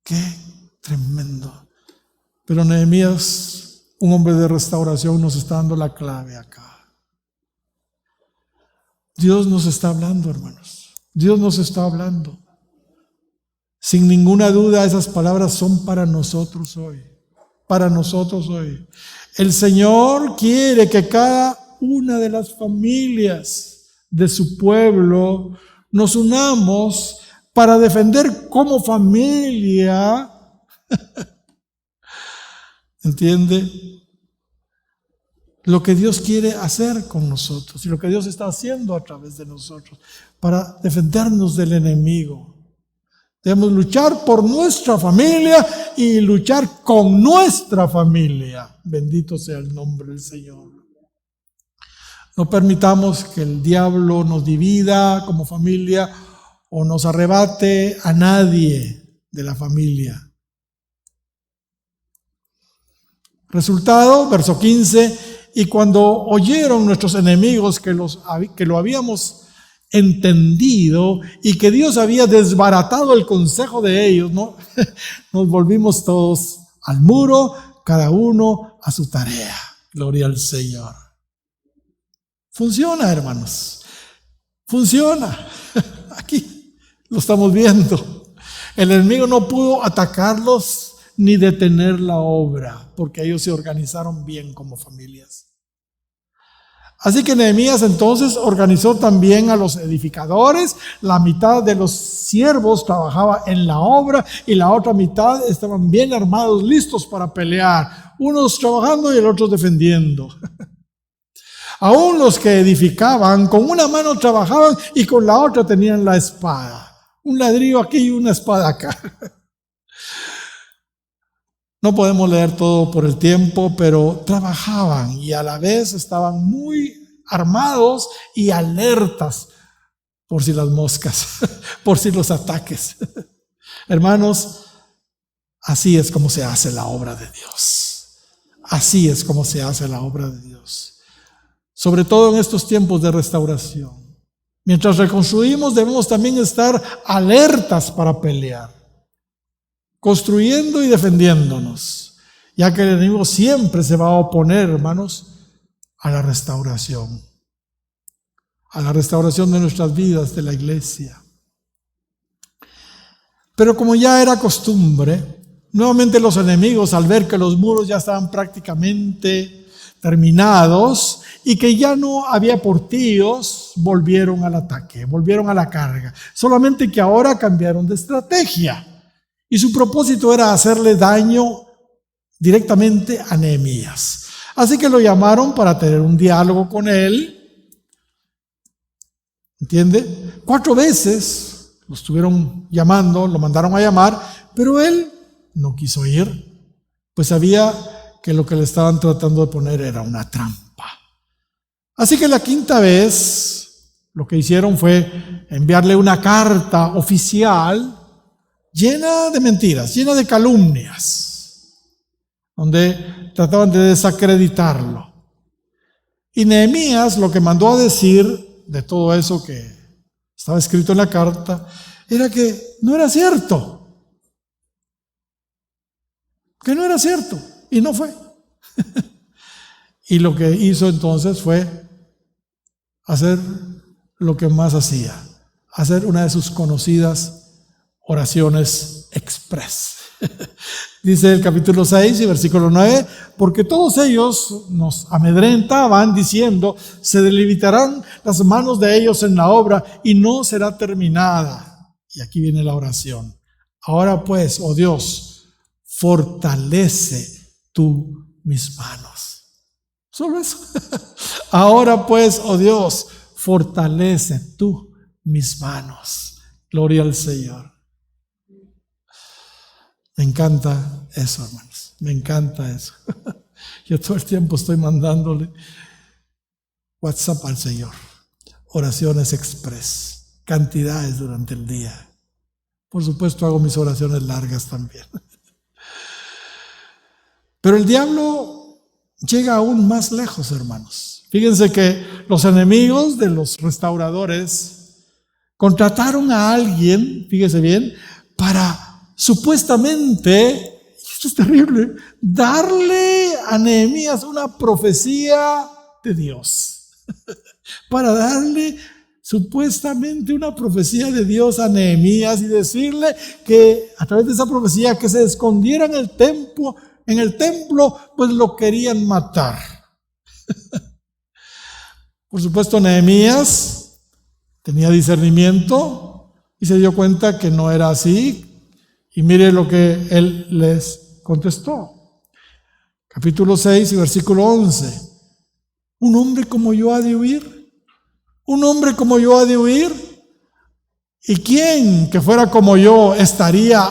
Qué tremendo. Pero Nehemías, un hombre de restauración, nos está dando la clave acá. Dios nos está hablando, hermanos. Dios nos está hablando. Sin ninguna duda, esas palabras son para nosotros hoy. Para nosotros hoy. El Señor quiere que cada una de las familias de su pueblo nos unamos para defender como familia, ¿entiende? Lo que Dios quiere hacer con nosotros y lo que Dios está haciendo a través de nosotros para defendernos del enemigo. Debemos luchar por nuestra familia y luchar con nuestra familia. Bendito sea el nombre del Señor. No permitamos que el diablo nos divida como familia o nos arrebate a nadie de la familia. Resultado, verso 15: y cuando oyeron nuestros enemigos que lo habíamos entendido y que Dios había desbaratado el consejo de ellos, ¿no? Nos volvimos todos al muro, cada uno a su tarea. Gloria al Señor. Funciona, hermanos. Funciona. Aquí lo estamos viendo. El enemigo no pudo atacarlos ni detener la obra, porque ellos se organizaron bien como familias. Así que Nehemías entonces organizó también a los edificadores. La mitad de los siervos trabajaba en la obra y la otra mitad estaban bien armados, listos para pelear. Unos trabajando y el otro defendiendo. Aún los que edificaban, con una mano trabajaban y con la otra tenían la espada. Un ladrillo aquí y una espada acá. No podemos leer todo por el tiempo, pero trabajaban y a la vez estaban muy armados y alertas por si las moscas, por si los ataques. Hermanos, así es como se hace la obra de Dios. Así es como se hace la obra de Dios. Sobre todo en estos tiempos de restauración. Mientras reconstruimos, debemos también estar alertas para pelear, construyendo y defendiéndonos, ya que el enemigo siempre se va a oponer, hermanos, a la restauración de nuestras vidas, de la iglesia. Pero como ya era costumbre, nuevamente los enemigos, al ver que los muros ya estaban prácticamente terminados y que ya no había portillos, volvieron al ataque, volvieron a la carga. Solamente que ahora cambiaron de estrategia. Y su propósito era hacerle daño directamente a Nehemías. Así que lo llamaron para tener un diálogo con él. ¿Entiende? 4 veces lo estuvieron llamando, lo mandaron a llamar, pero él no quiso ir, pues sabía que lo que le estaban tratando de poner era una trampa. Así que la 5ª vez lo que hicieron fue enviarle una carta oficial llena de mentiras, llena de calumnias, donde trataban de desacreditarlo. Y Nehemías lo que mandó a decir de todo eso que estaba escrito en la carta era que no era cierto. Que no era cierto. Y no fue. Y lo que hizo entonces fue hacer lo que más hacía, hacer una de sus conocidas oraciones express. Dice el capítulo 6 y versículo 9, porque todos ellos nos amedrentaban diciendo, se debilitarán las manos de ellos en la obra y no será terminada. Y aquí viene la oración. Ahora pues, oh Dios, fortalece tú mis manos. Solo eso. Ahora pues, oh Dios, fortalece tú mis manos. Gloria al Señor. Me encanta eso, hermanos. Me encanta eso. Yo todo el tiempo estoy mandándole WhatsApp al Señor. Oraciones express. Cantidades durante el día. Por supuesto hago mis oraciones largas también. Pero el diablo llega aún más lejos, hermanos. Fíjense que los enemigos de los restauradores contrataron a alguien, fíjense bien, para supuestamente, esto es terrible, darle a Nehemías una profecía de Dios. Para darle supuestamente una profecía de Dios a Nehemías y decirle que a través de esa profecía que se escondiera en el templo, pues lo querían matar. Por supuesto, Nehemías tenía discernimiento y se dio cuenta que no era así. Y mire lo que él les contestó. Capítulo 6 y versículo 11. ¿Un hombre como yo ha de huir? ¿Un hombre como yo ha de huir? ¿Y quién que fuera como yo entraría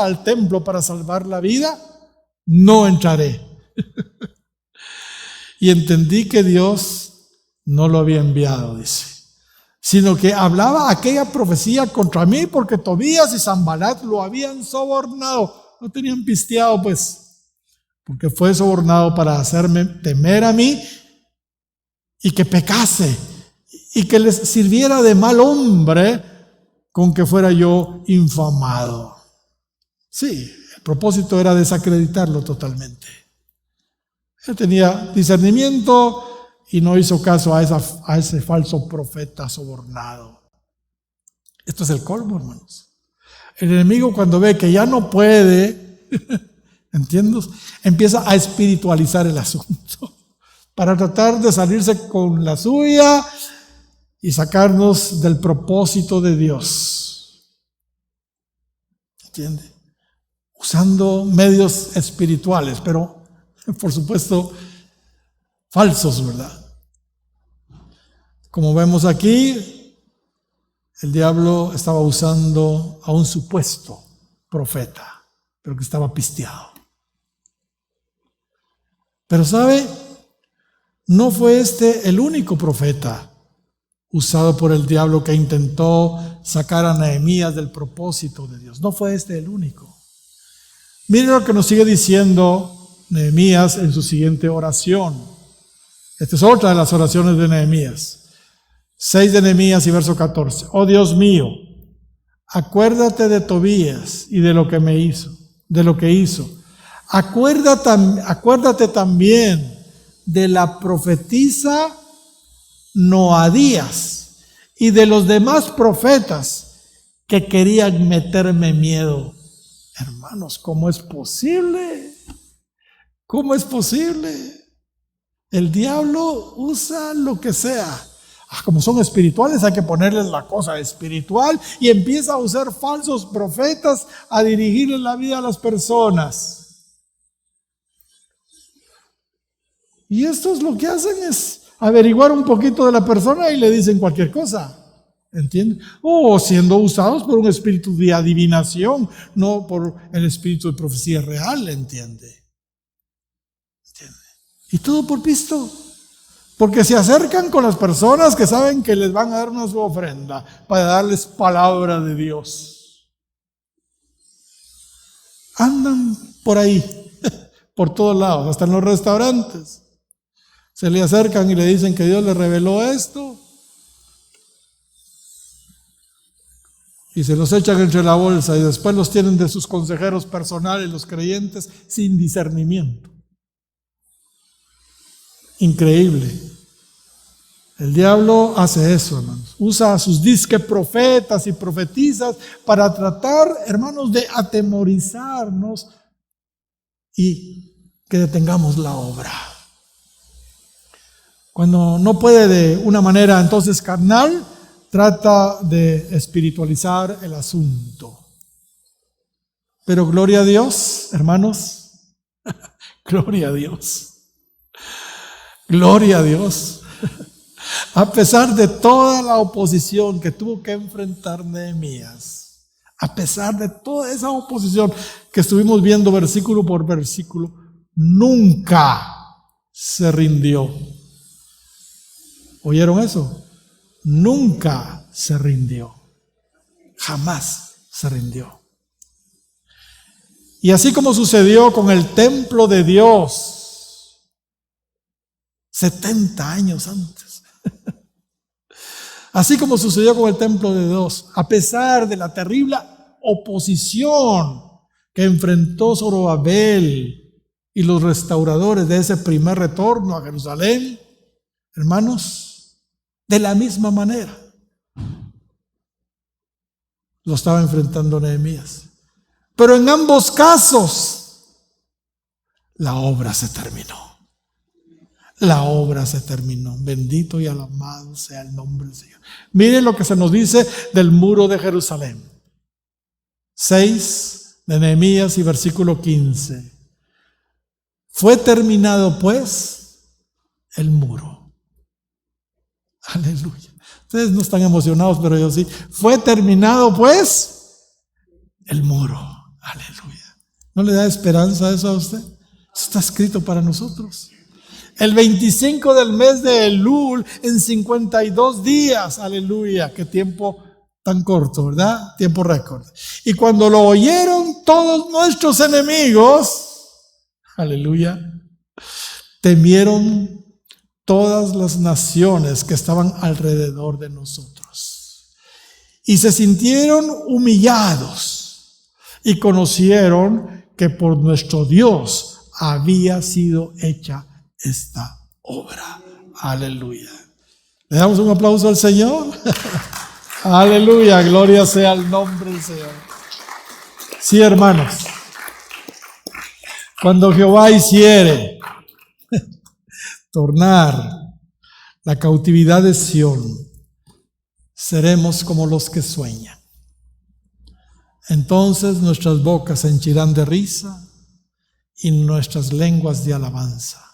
al templo para salvar la vida? No entraré. Y entendí que Dios no lo había enviado, dice, sino que hablaba aquella profecía contra mí porque Tobías y Sanbalat lo habían sobornado. No tenían pisteado, pues, porque fue sobornado para hacerme temer a mí y que pecase y que les sirviera de mal hombre con que fuera yo infamado. Sí, el propósito era desacreditarlo totalmente. Él tenía discernimiento y no hizo caso a ese falso profeta sobornado. Esto es el colmo, hermanos. El enemigo, cuando ve que ya no puede, ¿entiendes? Empieza a espiritualizar el asunto para tratar de salirse con la suya y sacarnos del propósito de Dios. ¿Entiende? Usando medios espirituales, pero por supuesto falsos, ¿verdad? Como vemos aquí, el diablo estaba usando a un supuesto profeta, pero que estaba pisteado. Pero ¿sabe? No fue este el único profeta usado por el diablo que intentó sacar a Nehemías del propósito de Dios. No fue este el único. Miren lo que nos sigue diciendo Nehemías en su siguiente oración. Esta es otra de las oraciones de Nehemías. 6 de Nehemías y verso 14. Oh Dios mío, acuérdate de Tobías y de lo que me hizo, de lo que hizo. Acuérdate también de la profetisa Noadías y de los demás profetas que querían meterme miedo. Hermanos, ¿cómo es posible? ¿Cómo es posible? El diablo usa lo que sea. Como son espirituales, hay que ponerles la cosa espiritual y empieza a usar falsos profetas a dirigirle la vida a las personas. Y estos lo que hacen es averiguar un poquito de la persona y le dicen cualquier cosa. ¿Entiende? O siendo usados por un espíritu de adivinación, no por el espíritu de profecía real, ¿entiende? Y todo por visto. Porque se acercan con las personas que saben que les van a dar una su ofrenda para darles palabra de Dios. Andan por ahí, por todos lados, hasta en los restaurantes. Se le acercan y le dicen que Dios le reveló esto. Y se los echan entre la bolsa y después los tienen de sus consejeros personales, los creyentes, sin discernimiento. Increíble. El diablo hace eso, hermanos. Usa a sus disque profetas y profetizas para tratar, hermanos, de atemorizarnos y que detengamos la obra. Cuando no puede de una manera entonces carnal, trata de espiritualizar el asunto. Pero gloria a Dios, hermanos. Gloria a Dios. Gloria a Dios. A pesar de toda la oposición que tuvo que enfrentar Nehemías, a pesar de toda esa oposición que estuvimos viendo versículo por versículo, nunca se rindió. ¿Oyeron eso? Nunca se rindió. Jamás se rindió. Y así como sucedió con el templo de Dios 70 años antes. Así como sucedió con el templo de Dios, a pesar de la terrible oposición que enfrentó Zorobabel y los restauradores de ese primer retorno a Jerusalén, hermanos, de la misma manera lo estaba enfrentando Nehemías. Pero en ambos casos, la obra se terminó. La obra se terminó. Bendito y alabado sea el nombre del Señor. Miren lo que se nos dice del muro de Jerusalén. 6 de Nehemías y versículo 15. Fue terminado pues el muro. Aleluya. Ustedes no están emocionados, pero yo sí. Fue terminado pues el muro. Aleluya. ¿No le da esperanza eso a usted? Eso está escrito para nosotros. El 25 del mes de Elul, en 52 días. Aleluya. Qué tiempo tan corto, ¿verdad? Tiempo récord. Y cuando lo oyeron todos nuestros enemigos, aleluya, temieron todas las naciones que estaban alrededor de nosotros. Y se sintieron humillados y conocieron que por nuestro Dios había sido hecha esta obra. Aleluya. ¿Le damos un aplauso al Señor? Aleluya, gloria sea el nombre del Señor. Sí, hermanos. Cuando Jehová hiciere tornar la cautividad de Sión, seremos como los que sueñan. Entonces nuestras bocas se henchirán de risa y nuestras lenguas de alabanza.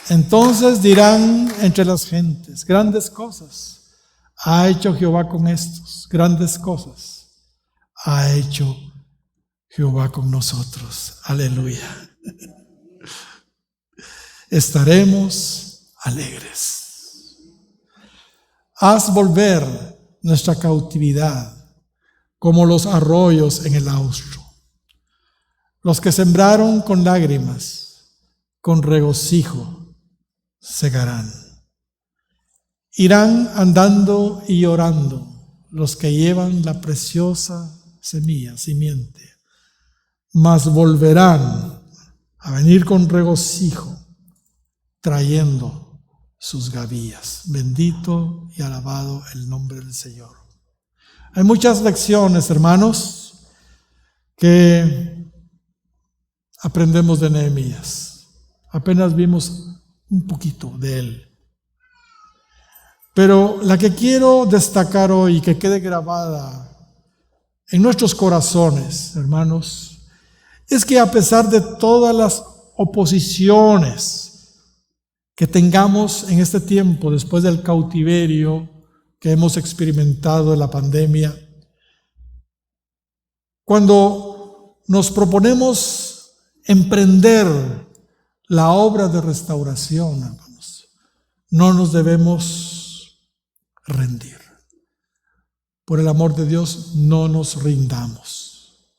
Entonces dirán entre las gentes, grandes cosas ha hecho Jehová con estos, grandes cosas ha hecho Jehová con nosotros. Aleluya. Estaremos alegres. Haz volver nuestra cautividad como los arroyos en el austro. Los que sembraron con lágrimas, con regocijo segarán. Irán andando y llorando los que llevan la preciosa semilla, simiente, mas volverán a venir con regocijo, trayendo sus gavillas. Bendito y alabado el nombre del Señor. Hay muchas lecciones, hermanos, que aprendemos de Nehemías. Apenas vimos un poquito de él. Pero la que quiero destacar hoy, que quede grabada en nuestros corazones, hermanos, es que a pesar de todas las oposiciones que tengamos en este tiempo, después del cautiverio que hemos experimentado en la pandemia, cuando nos proponemos emprender la obra de restauración, hermanos, no nos debemos rendir. Por el amor de Dios, no nos rindamos,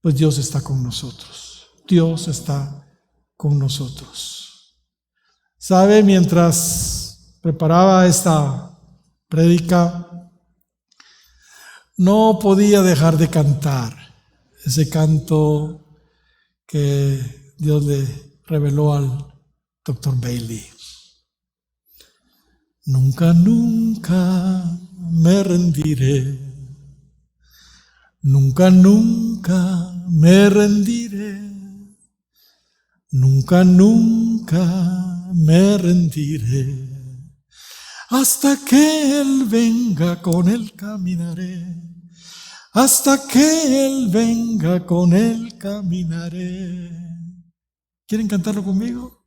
pues Dios está con nosotros. Dios está con nosotros. ¿Sabe? Mientras preparaba esta prédica, no podía dejar de cantar ese canto que Dios le reveló al Dr. Bailey. Nunca, nunca me rendiré. Nunca, nunca me rendiré. Nunca, nunca me rendiré. Hasta que Él venga, con Él caminaré. Hasta que Él venga, con Él caminaré. ¿Quieren cantarlo conmigo?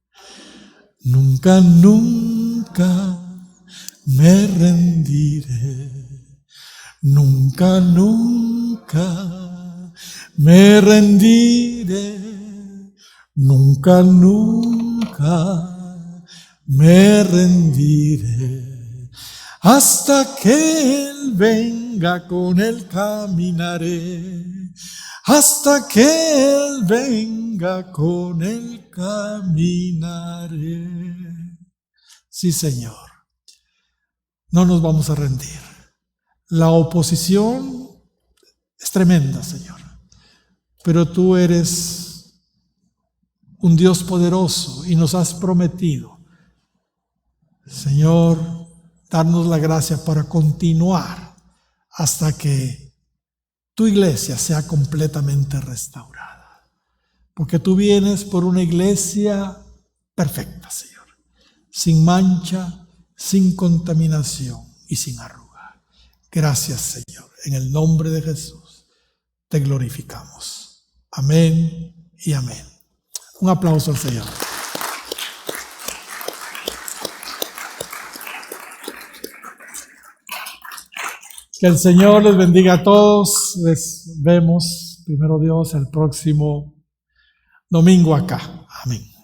Nunca, nunca me rendiré. Nunca, nunca me rendiré. Nunca, nunca me rendiré. Hasta que Él venga, con Él caminaré. Hasta que Él venga, con Él caminaré. Sí, Señor. No nos vamos a rendir. La oposición es tremenda, Señor. Pero tú eres un Dios poderoso y nos has prometido, Señor, darnos la gracia para continuar hasta que tu iglesia sea completamente restaurada. Porque tú vienes por una iglesia perfecta, Señor. Sin mancha, sin contaminación y sin arruga. Gracias, Señor. En el nombre de Jesús te glorificamos. Amén y amén. Un aplauso al Señor. Que el Señor les bendiga a todos. Les vemos, primero Dios, el próximo domingo acá. Amén.